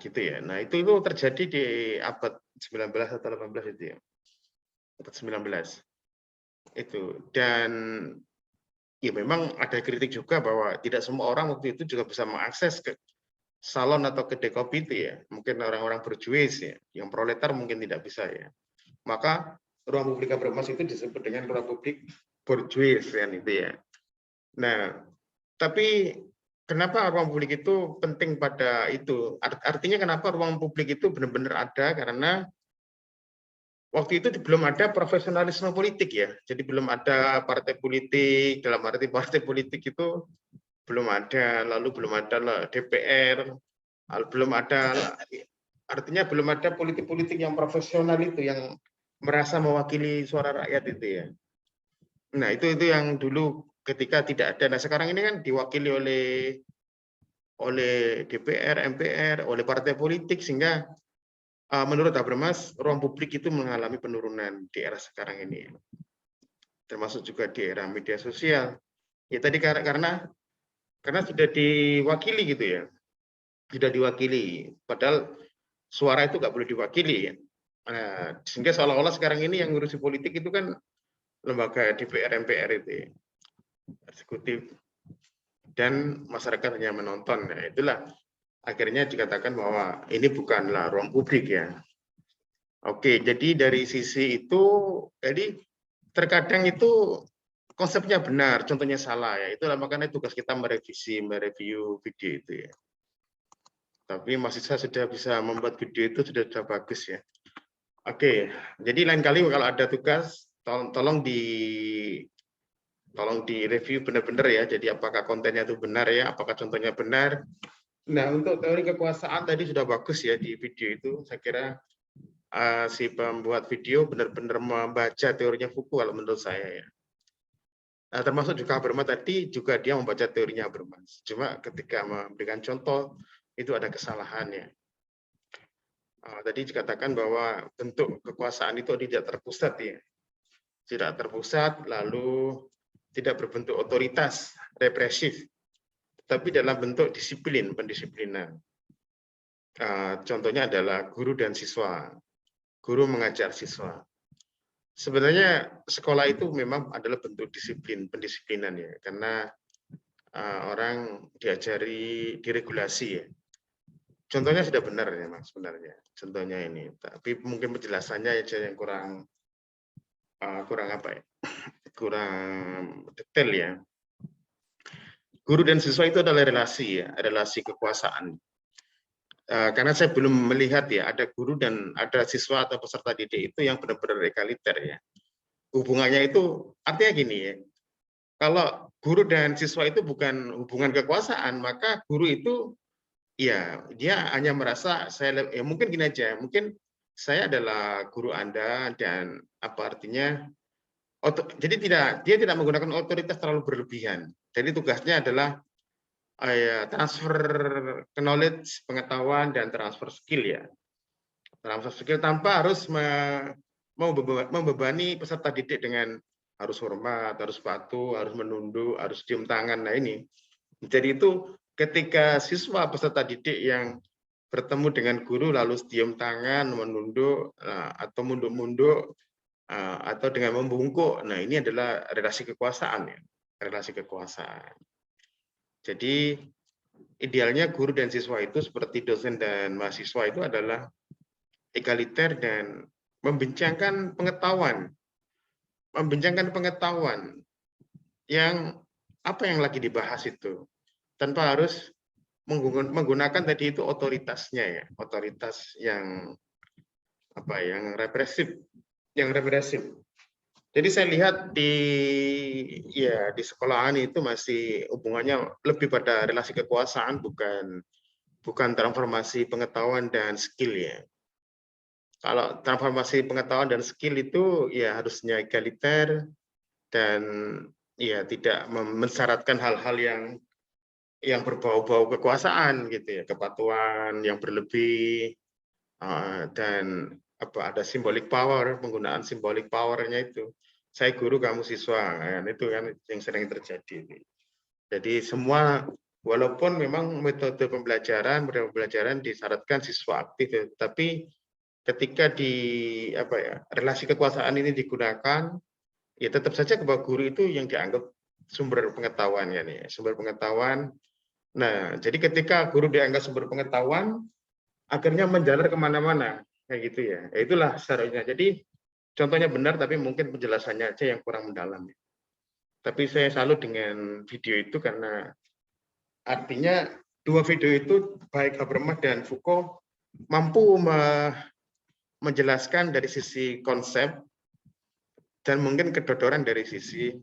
Speaker 1: Gitu ya. Nah, itu terjadi di abad 19 atau 18 itu ya. Abad 19. Itu. Dan ya memang ada kritik juga bahwa tidak semua orang waktu itu juga bisa mengakses ke salon atau kedai kopi itu ya. Mungkin orang-orang berjuis ya, yang proletar mungkin tidak bisa ya. Maka ruang publik Habermas itu disebut dengan ruang publik borjuis kan itu ya. Nah, tapi kenapa ruang publik itu penting pada itu? Artinya kenapa ruang publik itu benar-benar ada, karena waktu itu belum ada profesionalisme politik ya. Jadi belum ada partai politik, dalam arti partai politik itu belum ada, lalu belum ada DPR, belum ada, artinya belum ada politik-politik yang profesional itu, yang merasa mewakili suara rakyat itu ya. Nah, itu yang dulu ketika tidak ada. Nah, sekarang ini kan diwakili oleh DPR, MPR, oleh partai politik, sehingga menurut Habermas ruang publik itu mengalami penurunan di era sekarang ini. Termasuk juga di era media sosial. Ya tadi karena sudah diwakili gitu ya. Sudah diwakili, padahal suara itu nggak boleh diwakili ya. Sehingga seolah-olah sekarang ini yang ngurusi politik itu kan lembaga DPR, MPR itu ya, eksekutif, dan masyarakat hanya menonton. Nah, itulah akhirnya dikatakan bahwa ini bukanlah ruang publik ya. Oke, jadi dari sisi itu, jadi terkadang itu konsepnya benar, contohnya salah ya. Itulah makanya tugas kita mereview video itu ya. Tapi mahasiswa sudah bisa membuat video itu sudah bagus ya. Oke, jadi lain kali kalau ada tugas, tolong di review benar-benar ya. Jadi apakah kontennya itu benar ya, apakah contohnya benar. Nah, untuk teori kekuasaan tadi sudah bagus ya di video itu. Saya kira si pembuat video benar-benar membaca teorinya Foucault kalau menurut saya ya. Nah, termasuk juga Habermas tadi juga dia membaca teorinya Habermas. Cuma ketika memberikan contoh itu ada kesalahannya. Tadi dikatakan bahwa bentuk kekuasaan itu tidak terpusat ya. Tidak terpusat, lalu tidak berbentuk otoritas represif, tapi dalam bentuk disiplin, pendisiplinan. Contohnya adalah guru dan siswa. Guru mengajar siswa. Sebenarnya sekolah itu memang adalah bentuk disiplin, pendisiplinan ya, karena orang diajari diregulasi ya. Contohnya sudah benar ya Mas sebenarnya. Contohnya ini, tapi mungkin penjelasannya aja yang kurang apa ya? Kurang detail ya. Guru dan siswa itu adalah relasi ya, relasi kekuasaan. Karena saya belum melihat ya ada guru dan ada siswa atau peserta didik itu yang benar-benar egaliter ya. Hubungannya itu artinya gini ya. Kalau guru dan siswa itu bukan hubungan kekuasaan, maka guru itu ya dia hanya merasa ya mungkin gini aja, mungkin saya adalah guru Anda dan apa artinya jadi dia tidak menggunakan otoritas terlalu berlebihan. Jadi tugasnya adalah ya, transfer knowledge, pengetahuan dan transfer skill ya. Transfer skill tanpa harus membebani peserta didik dengan harus hormat, harus patuh, harus menunduk, harus cium tangan. Nah ini. Jadi itu ketika siswa peserta didik yang bertemu dengan guru lalu cium tangan, menunduk atau munduk-munduk atau dengan membungkuk. Nah, ini adalah relasi kekuasaan ya. Relasi kekuasaan. Jadi idealnya guru dan siswa itu seperti dosen dan mahasiswa itu adalah egaliter dan membincangkan pengetahuan. Membincangkan pengetahuan yang apa yang lagi dibahas itu. Tanpa harus menggunakan tadi itu otoritasnya ya, otoritas yang apa yang represif. Jadi saya lihat di sekolahan itu masih hubungannya lebih pada relasi kekuasaan bukan transformasi pengetahuan dan skill ya. Kalau transformasi pengetahuan dan skill itu ya harusnya egaliter dan ya tidak mensyaratkan hal-hal yang berbau-bau kekuasaan gitu ya, kepatuhan yang berlebih dan ada symbolic power, penggunaan symbolic power-nya itu. Saya guru, kamu siswa, kan itu kan yang sering terjadi. Jadi semua walaupun memang metode pembelajaran disyaratkan siswa aktif, ya, tapi ketika relasi kekuasaan ini digunakan, ya tetap saja bahwa guru itu yang dianggap sumber pengetahuan kan ya, sumber pengetahuan. Nah, jadi ketika guru dianggap sumber pengetahuan, akhirnya menjalar kemana-mana kayak gitu ya. Itulah seharusnya. Jadi contohnya benar, tapi mungkin penjelasannya aja yang kurang mendalam. Tapi saya salut dengan video itu karena artinya dua video itu baik Habermas dan Foucault mampu menjelaskan dari sisi konsep dan mungkin kedodoran dari sisi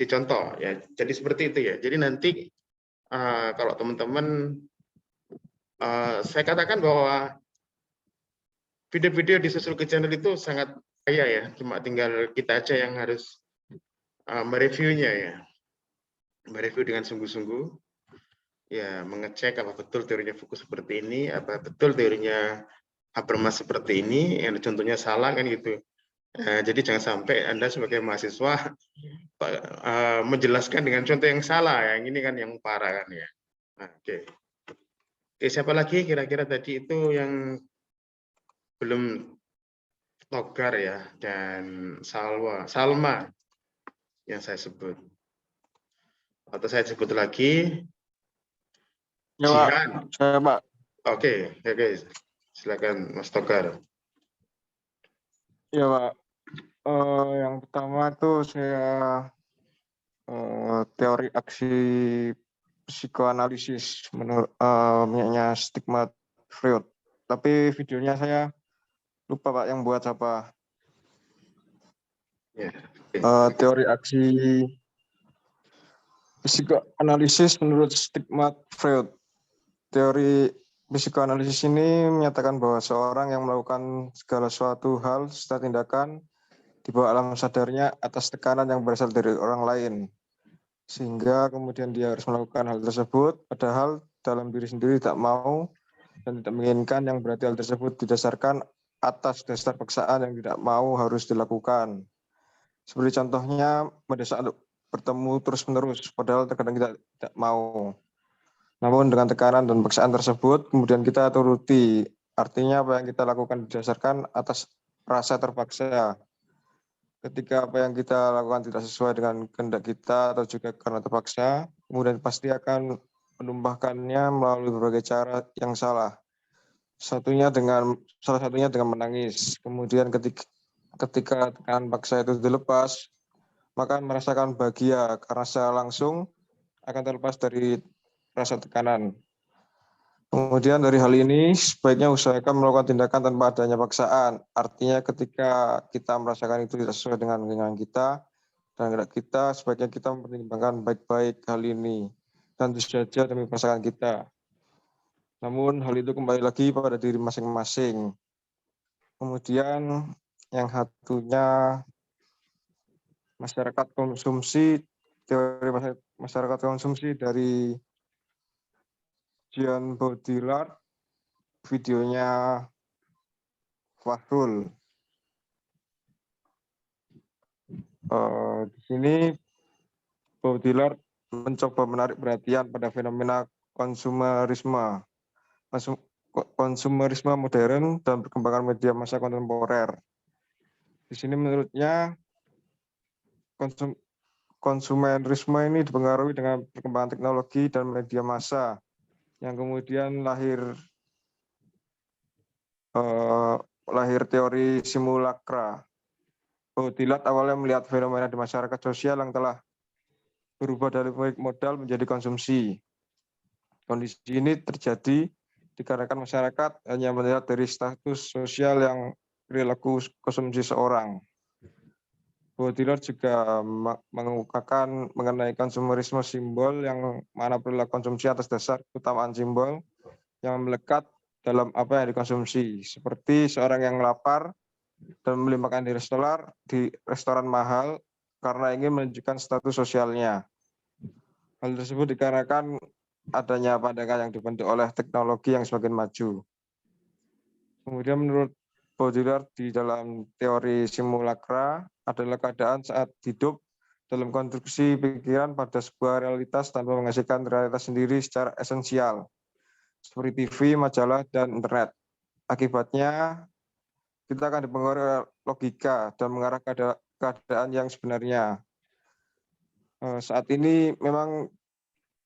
Speaker 1: contoh ya. Jadi seperti itu ya. Jadi nanti kalau teman-teman saya katakan bahwa video-video di Sociology Channel itu sangat kaya ya, cuma tinggal kita aja yang harus mereviewnya ya, mereview dengan sungguh-sungguh, ya mengecek apa betul teorinya Foucault seperti ini, apa betul teorinya Habermas seperti ini, yang contohnya salah kan gitu. Jadi jangan sampai Anda sebagai mahasiswa menjelaskan dengan contoh yang salah, yang ini kan yang parah kan ya. Nah, oke, siapa lagi kira-kira tadi itu yang belum Togar ya dan Salma yang saya sebut, atau saya sebut lagi
Speaker 3: Ya,
Speaker 1: Jihan.
Speaker 3: Pak. Saya, Pak.
Speaker 1: Oke, silakan Mas Togar.
Speaker 3: Ya, Pak. Yang pertama tuh saya teori aksi psikoanalisis menurut misalnya Sigmund Freud. Tapi videonya saya lupa Pak yang buat apa.
Speaker 1: Ya,
Speaker 3: Teori aksi psikoanalisis menurut Sigmund Freud. Teori psikoanalisis ini menyatakan bahwa seorang yang melakukan segala suatu hal serta tindakan di bawah alam sadarnya atas tekanan yang berasal dari orang lain. Sehingga kemudian dia harus melakukan hal tersebut, padahal dalam diri sendiri tak mau dan tidak menginginkan, yang berarti hal tersebut didasarkan atas dasar paksaan yang tidak mau harus dilakukan. Seperti contohnya mendesak untuk bertemu terus-menerus, padahal terkadang kita tidak mau. Namun dengan tekanan dan paksaan tersebut, kemudian kita turuti. Artinya apa yang kita lakukan didasarkan atas rasa terpaksa. ketika apa yang kita lakukan tidak sesuai dengan kehendak kita atau juga karena terpaksa, kemudian pasti akan menumpahkannya melalui berbagai cara yang salah. Salah satunya dengan menangis. Kemudian ketika tekanan paksa itu dilepas, maka merasakan bahagia karena secara langsung akan terlepas dari rasa tekanan. Kemudian dari hal ini sebaiknya usahakan melakukan tindakan tanpa adanya paksaan. Artinya ketika kita merasakan itu tidak sesuai dengan keinginan kita dan kehendak kita, sebaiknya kita mempertimbangkan baik-baik hal ini dan tentu saja demi pasangan kita. Namun hal itu kembali lagi pada diri masing-masing. Kemudian yang satunya masyarakat konsumsi, teori masyarakat konsumsi dari Jean Baudrillard, videonya Fahrul. Di sini Baudrillard mencoba menarik perhatian pada fenomena konsumerisme modern dan perkembangan media massa kontemporer. Di sini menurutnya konsumerisme ini dipengaruhi dengan perkembangan teknologi dan media massa yang kemudian lahir teori simulakra. Baudrillard awalnya melihat fenomena di masyarakat sosial yang telah berubah dari pemilik modal menjadi konsumsi. Kondisi ini terjadi dikarenakan masyarakat hanya melihat dari status sosial yang perilaku konsumsi seorang. Baudrillard juga mengemukakan mengenai konsumerisme simbol yang mana perilaku konsumsi atas dasar keutamaan simbol yang melekat dalam apa yang dikonsumsi, seperti seorang yang lapar dan membeli makan di restoran mahal karena ingin menunjukkan status sosialnya. Hal tersebut dikarenakan adanya pandangan yang dibentuk oleh teknologi yang semakin maju. Kemudian menurut Baudrillard di dalam teori simulakra adalah keadaan saat hidup dalam konstruksi pikiran pada sebuah realitas tanpa menghasilkan realitas sendiri secara esensial, seperti TV, majalah, dan internet. Akibatnya, kita akan dipengaruhi oleh logika dan mengarah ke keadaan yang sebenarnya. Saat ini memang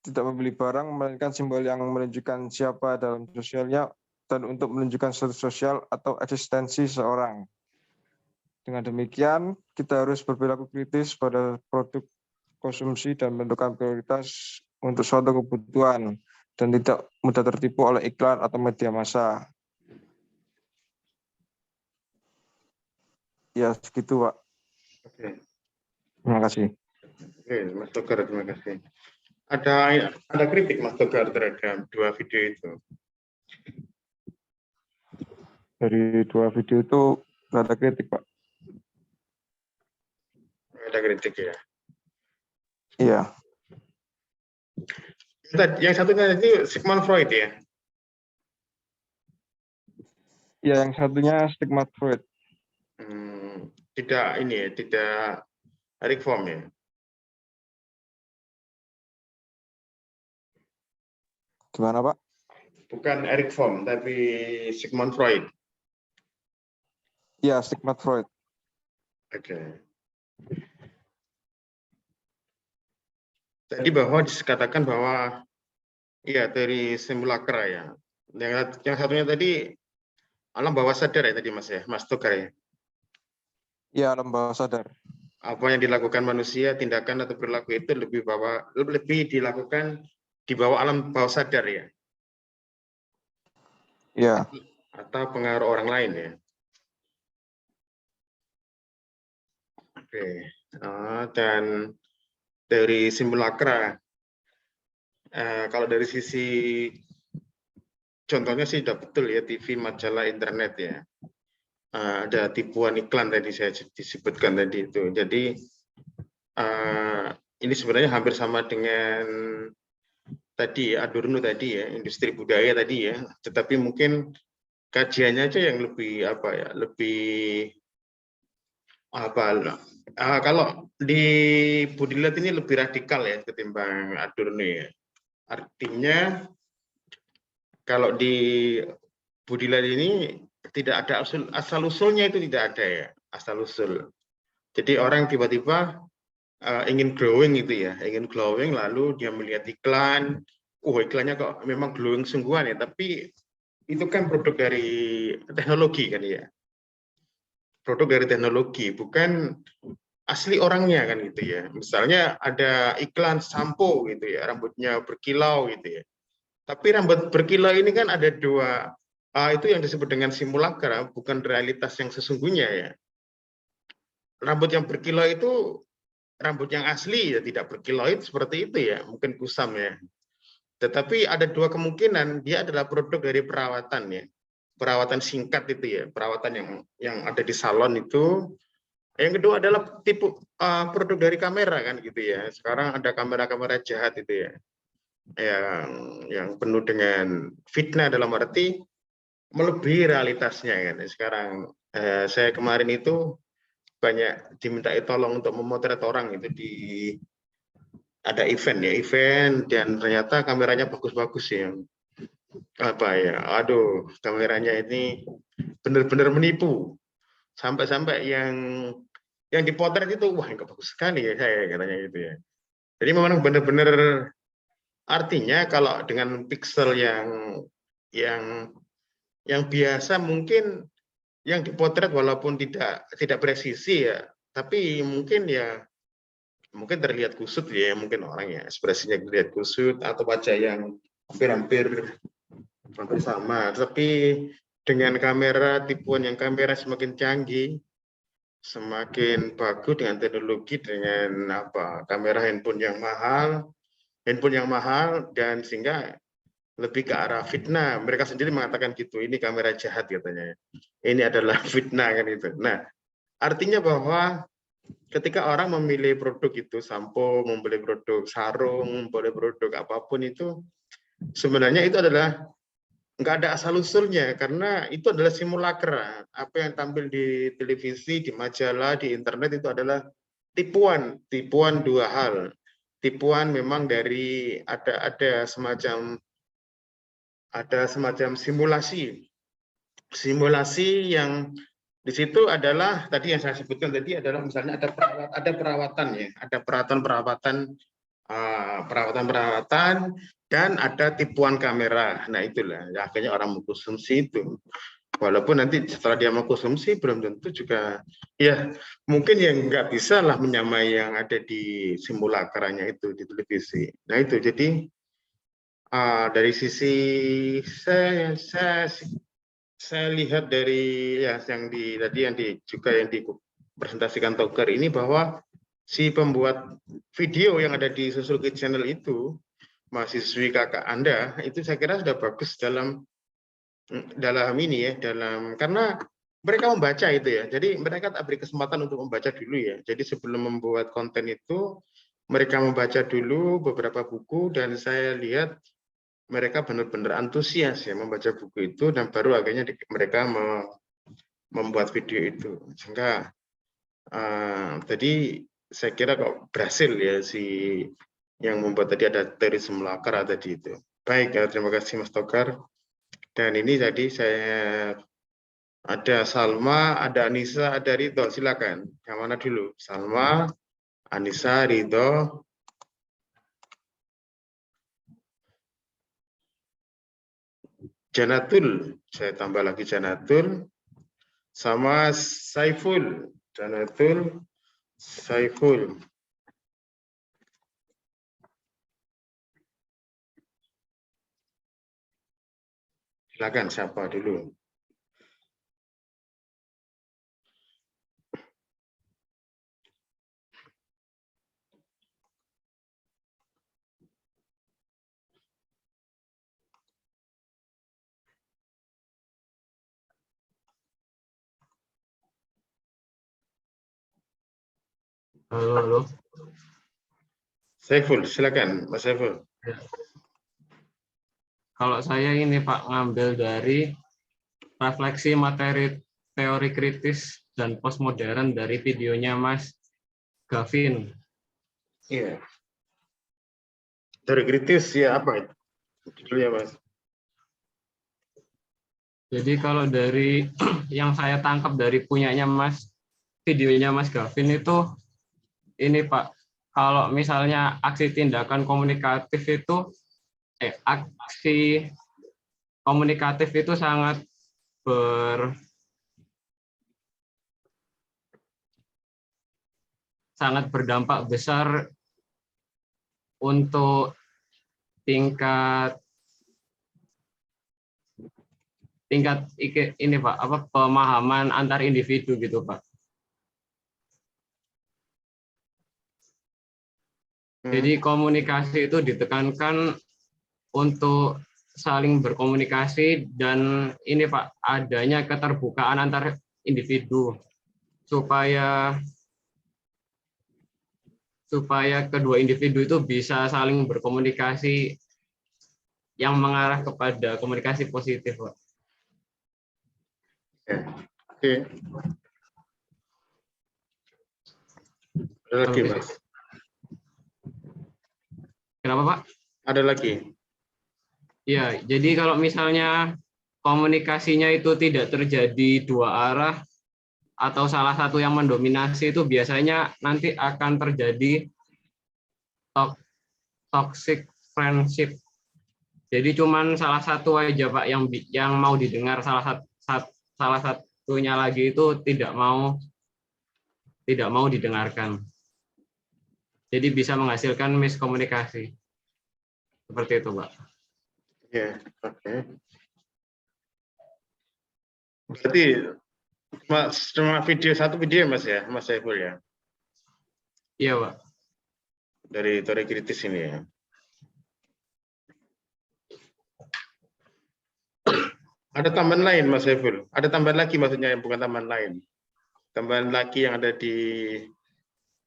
Speaker 3: tidak membeli barang, melainkan simbol yang menunjukkan siapa dalam sosialnya dan untuk menunjukkan status sosial atau eksistensi seorang. Dengan demikian, kita harus berperilaku kritis pada produk konsumsi dan menentukan prioritas untuk suatu kebutuhan dan tidak mudah tertipu oleh iklan atau media massa. Ya, segitu, Pak.
Speaker 1: Oke.
Speaker 3: Terima kasih.
Speaker 1: Oke, Mas Togar, terima kasih. Ada kritik Mas Togar terhadap dua video itu?
Speaker 3: Dari dua video itu nggak ada kritik, Pak.
Speaker 1: Ada kritik ya?
Speaker 3: Iya.
Speaker 1: Yang satunya itu Sigmund Freud ya?
Speaker 3: Iya, yang satunya Sigmund Freud.
Speaker 1: Tidak ini ya, tidak Eric Fromm ya?
Speaker 3: Gimana, Pak?
Speaker 1: Bukan Eric Fromm, tapi Sigmund Freud.
Speaker 3: Iya, Sigmund Freud.
Speaker 1: Oke. Tadi bahwa dikatakan bahwa iya dari simulakra ya. Yang satunya tadi alam bawah sadar ya tadi Mas ya, Mas Togar ya.
Speaker 3: Iya, alam bawah sadar.
Speaker 1: Apa yang dilakukan manusia, tindakan atau perilaku itu lebih dilakukan di bawah alam bawah sadar ya.
Speaker 3: Iya.
Speaker 1: Atau pengaruh orang lain ya. Oke. Dan dari simulakra, kalau dari sisi contohnya sih sudah betul ya, TV, majalah, internet ya. Ada tipuan iklan tadi saya disebutkan tadi itu. Jadi ini sebenarnya hampir sama dengan tadi Adorno tadi ya, industri budaya tadi ya. Tetapi mungkin kajiannya aja yang lebih kalau di Baudrillard ini lebih radikal ya ketimbang Adorno ya. Artinya kalau di Baudrillard ini tidak ada asal usulnya, itu tidak ada ya, asal usul. Jadi orang tiba-tiba ingin glowing gitu ya, ingin glowing lalu dia melihat iklan, iklannya kok memang glowing sungguhan ya, tapi itu kan produk dari teknologi kan ya, produk dari teknologi, bukan asli orangnya kan gitu ya. Misalnya ada iklan sampo gitu ya, rambutnya berkilau gitu ya. Tapi rambut berkilau ini kan ada dua, itu yang disebut dengan simulakra, bukan realitas yang sesungguhnya ya. Rambut yang berkilau itu rambut yang asli ya tidak berkiloid seperti itu ya, mungkin kusam ya. Tetapi ada dua kemungkinan, dia adalah produk dari perawatan ya, perawatan singkat itu ya, perawatan yang ada di salon itu. Yang kedua adalah tipe produk dari kamera kan gitu ya. Sekarang ada kamera-kamera jahat itu ya, yang penuh dengan fitnah dalam arti melebihi realitasnya kan. Sekarang saya kemarin itu banyak dimintai tolong untuk memotret orang itu ada event ya, dan ternyata kameranya bagus-bagus ya. Aduh, kameranya ini benar-benar menipu. Sampai-sampai yang dipotret itu, wah enggak bagus sekali ya saya katanya gitu ya. Jadi memang benar-benar artinya kalau dengan pixel yang biasa mungkin yang dipotret walaupun tidak presisi ya, tapi mungkin terlihat kusut ya, mungkin orangnya ekspresinya terlihat kusut atau wajah yang hampir sama. Tapi dengan kamera kamera semakin canggih, semakin bagus dengan teknologi, dengan kamera handphone yang mahal dan sehingga lebih ke arah fitnah. Mereka sendiri mengatakan gitu, ini kamera jahat katanya. Ini adalah fitnah kan itu. Nah, artinya bahwa ketika orang memilih produk itu, sampo, membeli produk sarung, membeli produk apapun itu, sebenarnya itu adalah nggak ada asal-usulnya, karena itu adalah simulakra. Apa yang tampil di televisi, di majalah, di internet itu adalah tipuan dua hal. Tipuan memang dari ada semacam simulasi yang di situ adalah tadi yang saya sebutkan tadi adalah misalnya ada perawatan ya, ada perawatan dan ada tipuan kamera. Nah itulah ya, akhirnya orang mengkonsumsi itu. Walaupun nanti setelah dia mengkonsumsi belum tentu juga ya mungkin yang nggak bisa lah menyamai yang ada di simulakranya itu di televisi. Nah itu jadi dari sisi saya lihat dari yang dipresentasikan Togar ini bahwa si pembuat video yang ada di Susuluki Channel itu, mahasiswi kakak Anda, itu saya kira sudah bagus dalam ini ya, karena mereka membaca itu ya. Jadi mereka tak beri kesempatan untuk membaca dulu ya. Jadi sebelum membuat konten itu, mereka membaca dulu beberapa buku dan saya lihat mereka benar-benar antusias ya membaca buku itu dan baru akhirnya mereka membuat video itu. Sehingga tadi saya kira kok berhasil ya si yang membuat tadi ada teori simulakra tadi itu. Baik, terima kasih Mas Togar. Dan ini tadi saya ada Salma, ada Anissa, ada Ridho. Silakan. Yang mana dulu? Salma, Anissa, Ridho. Janatul, saya tambah lagi Janatul, sama Saiful, Janatul, Saiful. Silakan siapa dulu?
Speaker 7: Halo.
Speaker 1: Saiful, silakan, Mas Saiful.
Speaker 7: Ya. Kalau saya ini Pak ngambil dari refleksi materi teori kritis dan postmodern dari videonya Mas Gavin.
Speaker 1: Iya. Teori kritis ya apa itu? Judulnya Mas.
Speaker 7: Jadi kalau dari yang saya tangkap dari punyanya Mas videonya Mas Gavin itu ini Pak, kalau misalnya aksi tindakan komunikatif itu aksi komunikatif itu sangat berdampak besar untuk tingkat ini Pak, pemahaman antar individu gitu Pak. Jadi komunikasi itu ditekankan untuk saling berkomunikasi dan ini Pak, adanya keterbukaan antar individu supaya kedua individu itu bisa saling berkomunikasi yang mengarah kepada komunikasi positif Pak.
Speaker 1: Oke. Ada lagi, Mas?
Speaker 7: Kenapa Pak?
Speaker 1: Ada lagi?
Speaker 7: Ya, jadi kalau misalnya komunikasinya itu tidak terjadi dua arah atau salah satu yang mendominasi, itu biasanya nanti akan terjadi toxic friendship. Jadi cuman salah satu aja Pak yang mau didengar, salah satunya lagi itu tidak mau didengarkan. Jadi bisa menghasilkan miskomunikasi. Seperti itu, Pak.
Speaker 1: Ya, oke. Berarti cuma satu video Mas ya, Mas Saiful ya?
Speaker 7: Iya, Pak.
Speaker 1: Dari teori kritis ini ya. Ada tambahan lain Mas Saiful? Ada tambahan lagi maksudnya yang bukan tambahan lain? Tambahan lagi yang ada di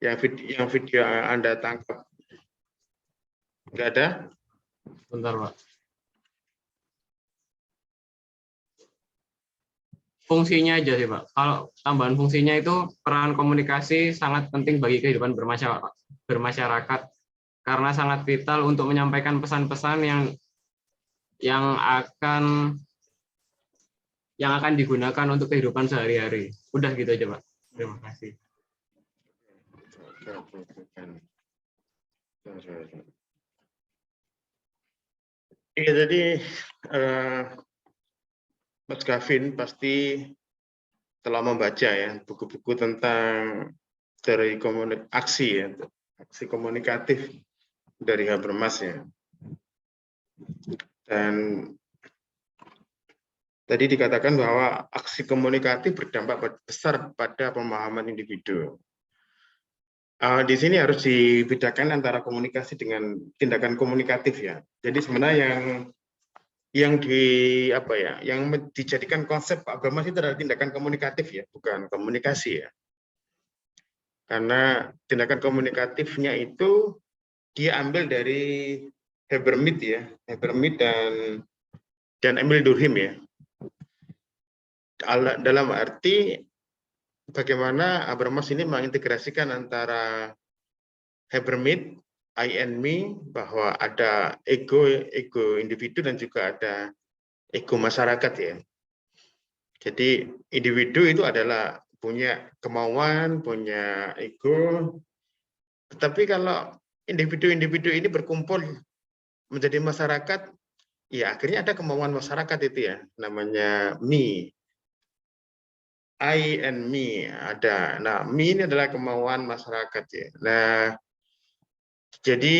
Speaker 1: yang video Anda tangkap? Enggak ada?
Speaker 7: Bentar, Pak. Fungsinya aja sih, Pak. Kalau tambahan fungsinya itu peran komunikasi sangat penting bagi kehidupan bermasyarakat karena sangat vital untuk menyampaikan pesan-pesan yang akan digunakan untuk kehidupan sehari-hari. Udah gitu aja, Pak. Terima kasih.
Speaker 1: Iya, jadi Mas Gavin pasti telah membaca ya buku-buku tentang dari aksi ya, aksi komunikatif dari Habermas ya. Dan tadi dikatakan bahwa aksi komunikatif berdampak besar pada pemahaman individu. Di sini harus dibedakan antara komunikasi dengan tindakan komunikatif ya. Jadi sebenarnya yang dijadikan konsep Habermas itu adalah tindakan komunikatif ya, bukan komunikasi ya. Karena tindakan komunikatifnya itu dia ambil dari Habermas ya, Habermas dan Emil Durkheim ya. Dalam arti bagaimana Habermas ini mengintegrasikan antara Habermas, I and me, bahwa ada ego individu dan juga ada ego masyarakat ya. Jadi individu itu adalah punya kemauan, punya ego. Tetapi kalau individu-individu ini berkumpul menjadi masyarakat, ya akhirnya ada kemauan masyarakat itu ya, namanya me. I and me ada. Nah, me ini adalah kemauan masyarakat ya. Nah, jadi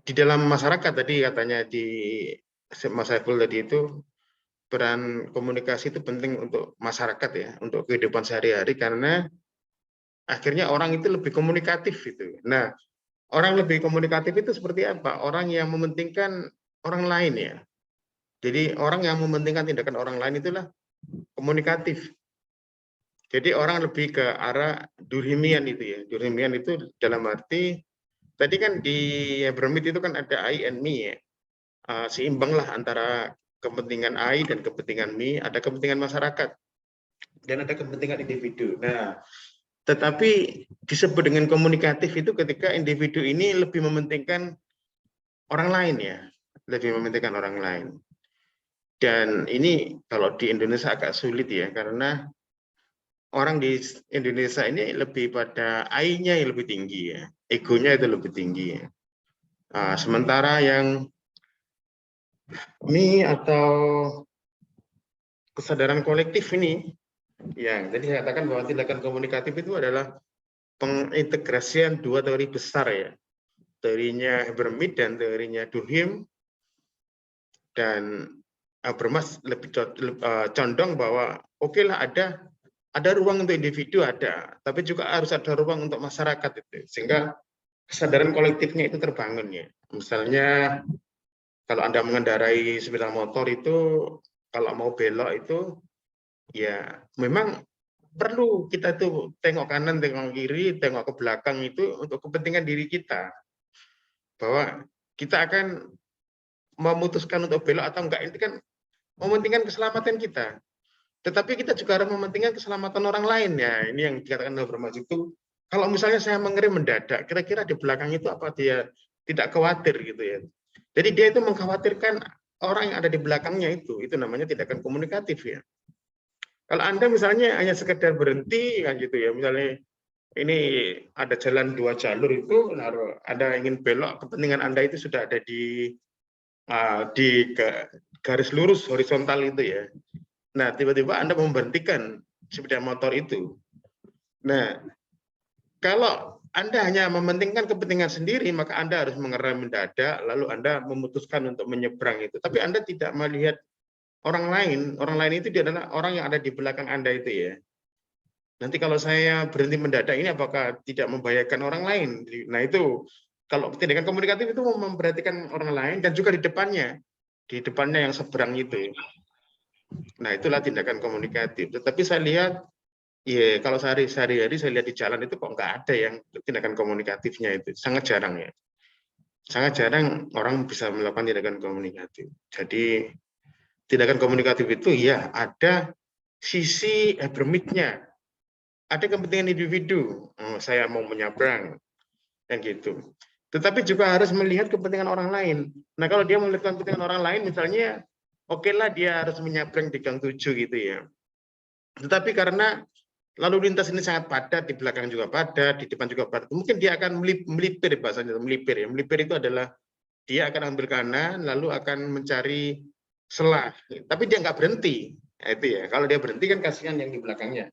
Speaker 1: di dalam masyarakat tadi katanya di Mas Saiful tadi itu peran komunikasi itu penting untuk masyarakat ya, untuk kehidupan sehari-hari karena akhirnya orang itu lebih komunikatif itu. Nah, orang lebih komunikatif itu seperti apa? Orang yang mementingkan orang lain ya. Jadi orang yang mementingkan tindakan orang lain itulah komunikatif. Jadi orang lebih ke arah Durkheimian itu ya. Durkheimian itu dalam arti tadi kan di Habermas itu kan ada I and me ya. Seimbanglah antara kepentingan I dan kepentingan me, ada kepentingan masyarakat dan ada kepentingan individu. Nah, tetapi disebut dengan komunikatif itu ketika individu ini lebih mementingkan orang lain ya, lebih mementingkan orang lain. Dan ini kalau di Indonesia agak sulit ya, karena orang di Indonesia ini lebih pada I-nya yang lebih tinggi ya, egonya itu lebih tinggi ya. Sementara yang me atau kesadaran kolektif ini, ya, jadi saya katakan bahwa tindakan komunikatif itu adalah pengintegrasian dua teori besar ya, teorinya Habermas dan teorinya Durkheim, dan Habermas lebih condong bahwa oke lah ada ruang untuk individu ada, tapi juga harus ada ruang untuk masyarakat itu, sehingga kesadaran kolektifnya itu terbangun ya. Misalnya kalau Anda mengendarai sepeda motor itu, kalau mau belok itu, ya memang perlu kita tuh tengok kanan, tengok kiri, tengok ke belakang itu untuk kepentingan diri kita. Bahwa kita akan memutuskan untuk belok atau enggak, itu kan mementingkan keselamatan kita. Tetapi kita juga harus mementingkan keselamatan orang lain ya. Ini yang dikatakan Habermas itu, kalau misalnya saya mengerem mendadak, kira-kira di belakang itu apa dia tidak khawatir gitu ya. Jadi dia itu mengkhawatirkan orang yang ada di belakangnya itu namanya tindakan komunikatif ya. Kalau Anda misalnya hanya sekedar berhenti kan gitu ya, misalnya ini ada jalan 2 jalur itu, Anda ingin belok, kepentingan Anda itu sudah ada di garis lurus horizontal itu ya. Nah, tiba-tiba Anda memberhentikan sepeda motor itu. Nah, kalau Anda hanya mementingkan kepentingan sendiri, maka Anda harus mengerem mendadak, lalu Anda memutuskan untuk menyeberang itu. Tapi Anda tidak melihat orang lain itu adalah orang yang ada di belakang Anda itu ya. Nanti kalau saya berhenti mendadak ini apakah tidak membahayakan orang lain? Nah itu, kalau tindakan komunikatif itu memperhatikan orang lain dan juga di depannya yang seberang itu. Nah, itulah tindakan komunikatif. Tetapi saya lihat, ya kalau sehari-hari saya lihat di jalan itu kok nggak ada yang tindakan komunikatifnya itu. Sangat jarang ya. Sangat jarang orang bisa melakukan tindakan komunikatif. Jadi, tindakan komunikatif itu ya ada sisi Habermas-nya. Ada kepentingan individu. Saya mau menyeberang. Yang gitu. Tetapi juga harus melihat kepentingan orang lain. Nah, kalau dia melihat kepentingan orang lain, misalnya, oke lah dia harus menyeberang di gang 7 gitu ya. Tetapi karena lalu lintas ini sangat padat, di belakang juga padat, di depan juga padat, mungkin dia akan melipir bahasanya, melipir ya. Melipir itu adalah dia akan ambil kanan, lalu akan mencari celah. Tapi dia nggak berhenti. Nah, itu ya. Kalau dia berhenti kan kasihan yang di belakangnya.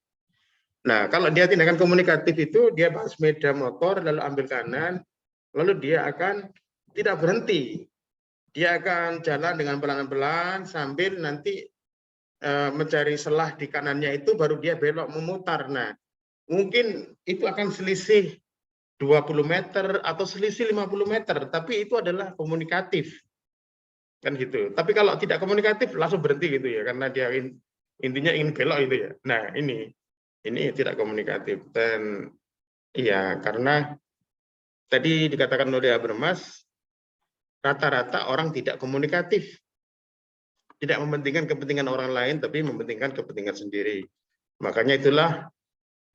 Speaker 1: Nah, kalau dia tindakan komunikatif itu, dia bawa sepeda motor, lalu ambil kanan, lalu dia akan tidak berhenti. Dia akan jalan dengan pelan-pelan sambil nanti mencari celah di kanannya itu, baru dia belok memutar. Nah, mungkin itu akan selisih 20 meter atau selisih 50 meter, tapi itu adalah komunikatif. Kan gitu. Tapi kalau tidak komunikatif, langsung berhenti gitu ya, karena dia intinya ingin belok itu ya. Nah, ini tidak komunikatif. Dan iya, karena tadi dikatakan oleh Habermas, rata-rata orang tidak komunikatif. Tidak mementingkan kepentingan orang lain, tapi mementingkan kepentingan sendiri. Makanya itulah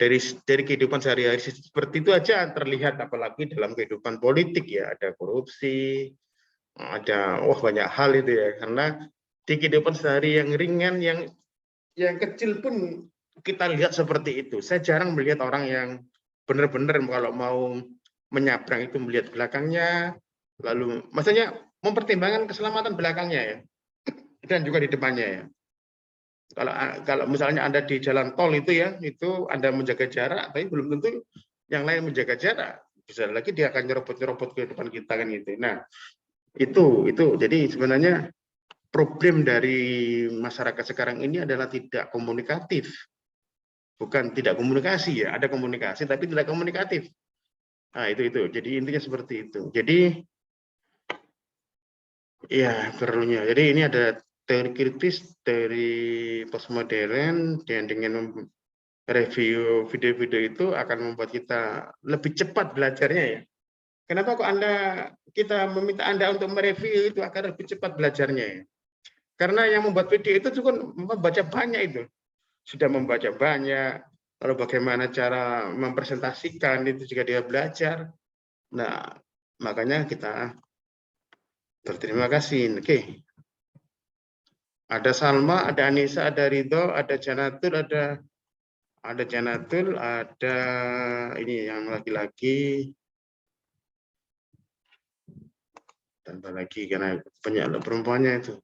Speaker 1: dari kehidupan sehari-hari seperti itu aja terlihat, apalagi dalam kehidupan politik ya, ada korupsi, ada banyak hal itu ya. Karena di kehidupan sehari yang ringan, yang kecil pun kita lihat seperti itu. Saya jarang melihat orang yang benar-benar kalau mau menyabrang itu melihat belakangnya, lalu maksudnya mempertimbangkan keselamatan belakangnya ya, dan juga di depannya ya. Kalau misalnya Anda di jalan tol itu ya, itu Anda menjaga jarak, tapi belum tentu yang lain menjaga jarak. Bisa lagi dia akan nyerobot ke depan kita kan gitu. Nah, itu jadi sebenarnya problem dari masyarakat sekarang ini adalah tidak komunikatif. Bukan tidak komunikasi ya, ada komunikasi tapi tidak komunikatif. Nah, itu. Jadi intinya seperti itu. Jadi ya perlunya. Jadi ini ada teori kritis, teori postmodern, dan dengan review video-video itu akan membuat kita lebih cepat belajarnya ya. Kenapa kok kita meminta Anda untuk mereview itu agar lebih cepat belajarnya ya? Karena yang membuat video itu juga membaca banyak itu. Sudah membaca banyak, lalu bagaimana cara mempresentasikan itu juga dia belajar. Nah, makanya kita berterima kasih. Oke. Ada Salma, ada Anissa, ada Ridho, ada Janatul, ada Ada Janatul, ada ini yang laki-laki. Tambah lagi karena banyak perempuannya itu.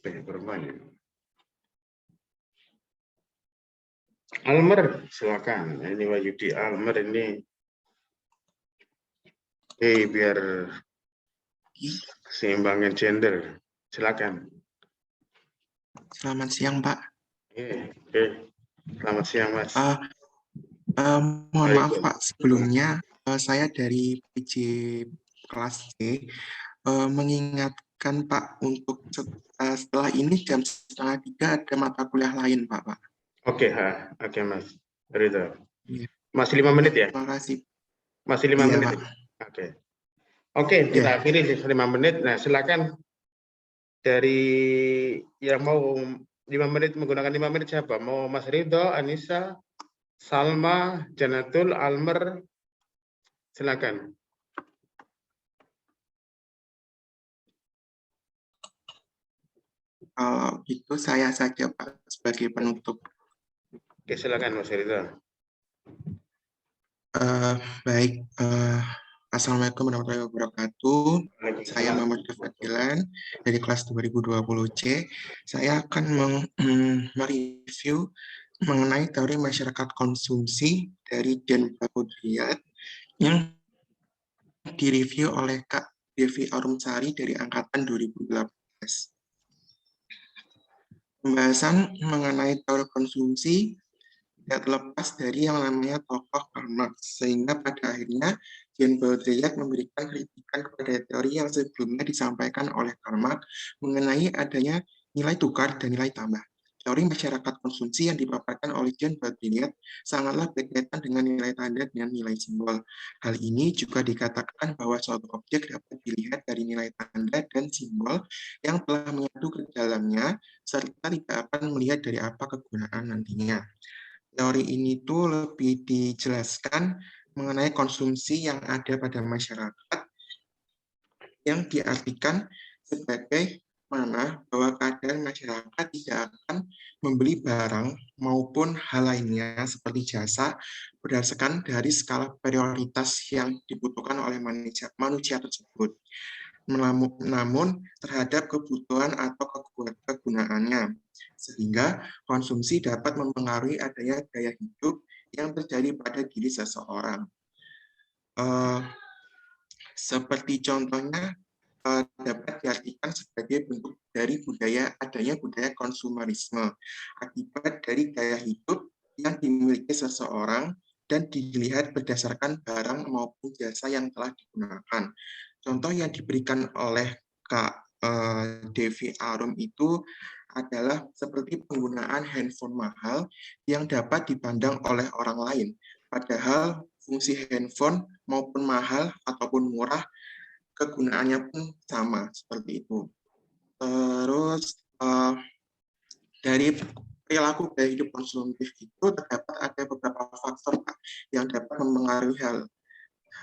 Speaker 1: Banyak perempuannya. Almer, silakan. Ini Wahyudi Almer ini. Biar keseimbangan gender. Silakan.
Speaker 8: Selamat siang, Pak.
Speaker 1: Selamat siang, Mas.
Speaker 8: Mohon maaf, Pak. Sebelumnya saya dari PJ kelas C mengingatkan Pak untuk setelah ini jam 2:30 ada mata kuliah lain, Pak.
Speaker 1: Oke, Mas. Rito.
Speaker 8: Iya.
Speaker 1: Masih 5 menit ya?
Speaker 8: Terima kasih.
Speaker 1: Masih 5
Speaker 8: Iya,
Speaker 1: menit.
Speaker 8: Pak.
Speaker 1: Oke, kita akhiri 5 menit. Nah, silakan dari yang mau 5 menit menggunakan 5 menit siapa? Mau Mas Ridho, Anissa, Salma, Janatul, Almer, silakan.
Speaker 8: Kalau itu saya saja, Pak, sebagai penutup.
Speaker 1: Oke, silakan Mas Ridho.
Speaker 8: Baik, Assalamualaikum warahmatullahi wabarakatuh. Saya Muhammad Fadilan dari kelas 2020C. Saya akan mereview mengenai teori masyarakat konsumsi dari Dan Bakudriyat yang direview oleh Kak Devi Arumsari dari angkatan 2018. Pembahasan mengenai teori konsumsi tidak terlepas dari yang namanya tokoh Karl Marx, sehingga pada akhirnya Dan Baudrillard memberikan kritikan kepada teori yang sebelumnya disampaikan oleh Karl Marx mengenai adanya nilai tukar dan nilai tambah. Teori masyarakat konsumsi yang dipaparkan oleh John Baudrillard sangatlah berkaitan dengan nilai tanda dan nilai simbol. Hal ini juga dikatakan bahwa suatu objek dapat dilihat dari nilai tanda dan simbol yang telah menyatu ke dalamnya, serta tidak akan melihat dari apa kegunaan nantinya. Teori ini tuh lebih dijelaskan mengenai konsumsi yang ada pada masyarakat yang diartikan sebagai mana bahwa keadaan masyarakat tidak akan membeli barang maupun hal lainnya seperti jasa berdasarkan dari skala prioritas yang dibutuhkan oleh manusia tersebut. Namun terhadap kebutuhan atau kegunaannya, sehingga konsumsi dapat mempengaruhi adanya gaya hidup yang terjadi pada diri seseorang. Seperti contohnya dapat diartikan sebagai bentuk dari adanya budaya konsumerisme akibat dari gaya hidup yang dimiliki seseorang dan dilihat berdasarkan barang maupun jasa yang telah digunakan. Contoh yang diberikan oleh Kak Devi Arum itu adalah seperti penggunaan handphone mahal yang dapat dipandang oleh orang lain. Padahal fungsi handphone maupun mahal ataupun murah, kegunaannya pun sama seperti itu. Terus dari perilaku gaya hidup konsumtif itu terdapat ada beberapa faktor yang dapat mempengaruhi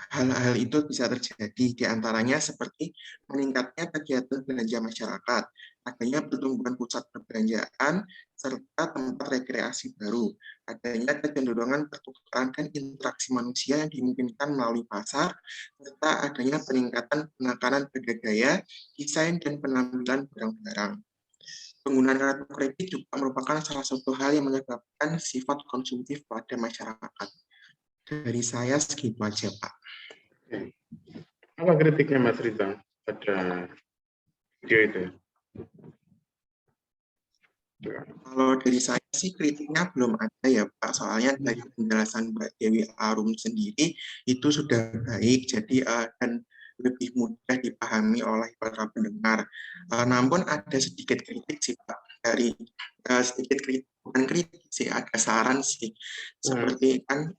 Speaker 8: hal-hal itu bisa terjadi, diantaranya seperti meningkatnya kegiatan belanja masyarakat, adanya pertumbuhan pusat perbelanjaan, serta tempat rekreasi baru, adanya kecenderungan pertukaran dan interaksi manusia yang dimungkinkan melalui pasar, serta adanya peningkatan penekanan pada gaya, desain, dan penampilan barang-barang. Penggunaan kartu kredit juga merupakan salah satu hal yang menyebabkan sifat konsumtif pada masyarakat. Dari saya segitu aja, Pak.
Speaker 1: Apa kritiknya Mas Rita pada video itu?
Speaker 8: Kalau dari saya sih kritiknya belum ada ya Pak, soalnya dari penjelasan Mbak Dewi Arum sendiri itu sudah baik, jadi dan lebih mudah dipahami oleh para pendengar. Namun ada sedikit kritik sih Pak, dari sedikit kritik, bukan kritik sih, ada saran sih, seperti kan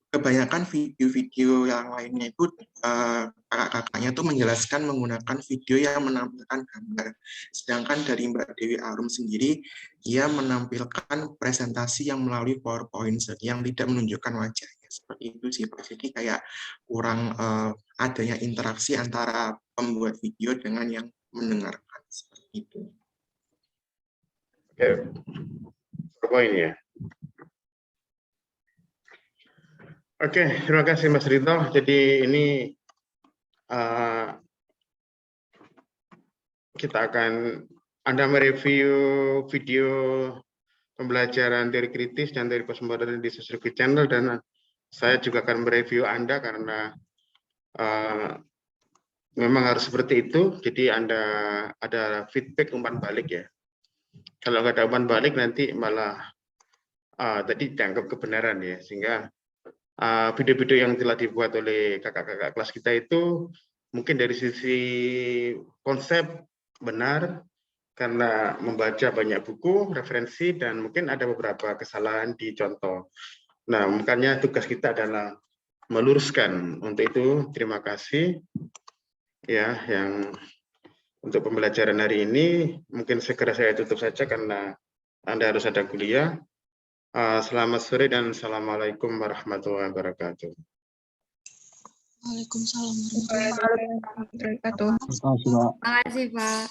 Speaker 8: kebanyakan video-video yang lainnya itu kakak-kakaknya tuh menjelaskan menggunakan video yang menampilkan gambar. Sedangkan dari Mbak Dewi Arum sendiri, ia menampilkan presentasi yang melalui PowerPoint yang tidak menunjukkan wajahnya. Seperti itu sih Pak. Jadi kayak kurang adanya interaksi antara pembuat video dengan yang mendengarkan, seperti itu.
Speaker 1: Oke, poin ya. Oke, terima kasih Mas Rito. Jadi ini kita akan Anda mereview video pembelajaran teori kritis dan teori postmodern di Social Channel, dan saya juga akan mereview Anda karena memang harus seperti itu. Jadi Anda ada feedback umpan balik ya. Kalau nggak ada umpan balik nanti malah tadi dianggap kebenaran ya, sehingga video-video yang telah dibuat oleh kakak-kakak kelas kita itu mungkin dari sisi konsep benar karena membaca banyak buku, referensi, dan mungkin ada beberapa kesalahan di contoh. Nah, makanya tugas kita adalah meluruskan. Untuk itu, terima kasih ya yang untuk pembelajaran hari ini. Mungkin segera saya tutup saja karena Anda harus ada kuliah. Selamat sore dan assalamualaikum warahmatullahi wabarakatuh.
Speaker 9: Waalaikumsalam warahmatullahi wabarakatuh.
Speaker 3: Terima kasih, Pak.
Speaker 2: Terima kasih, Pak.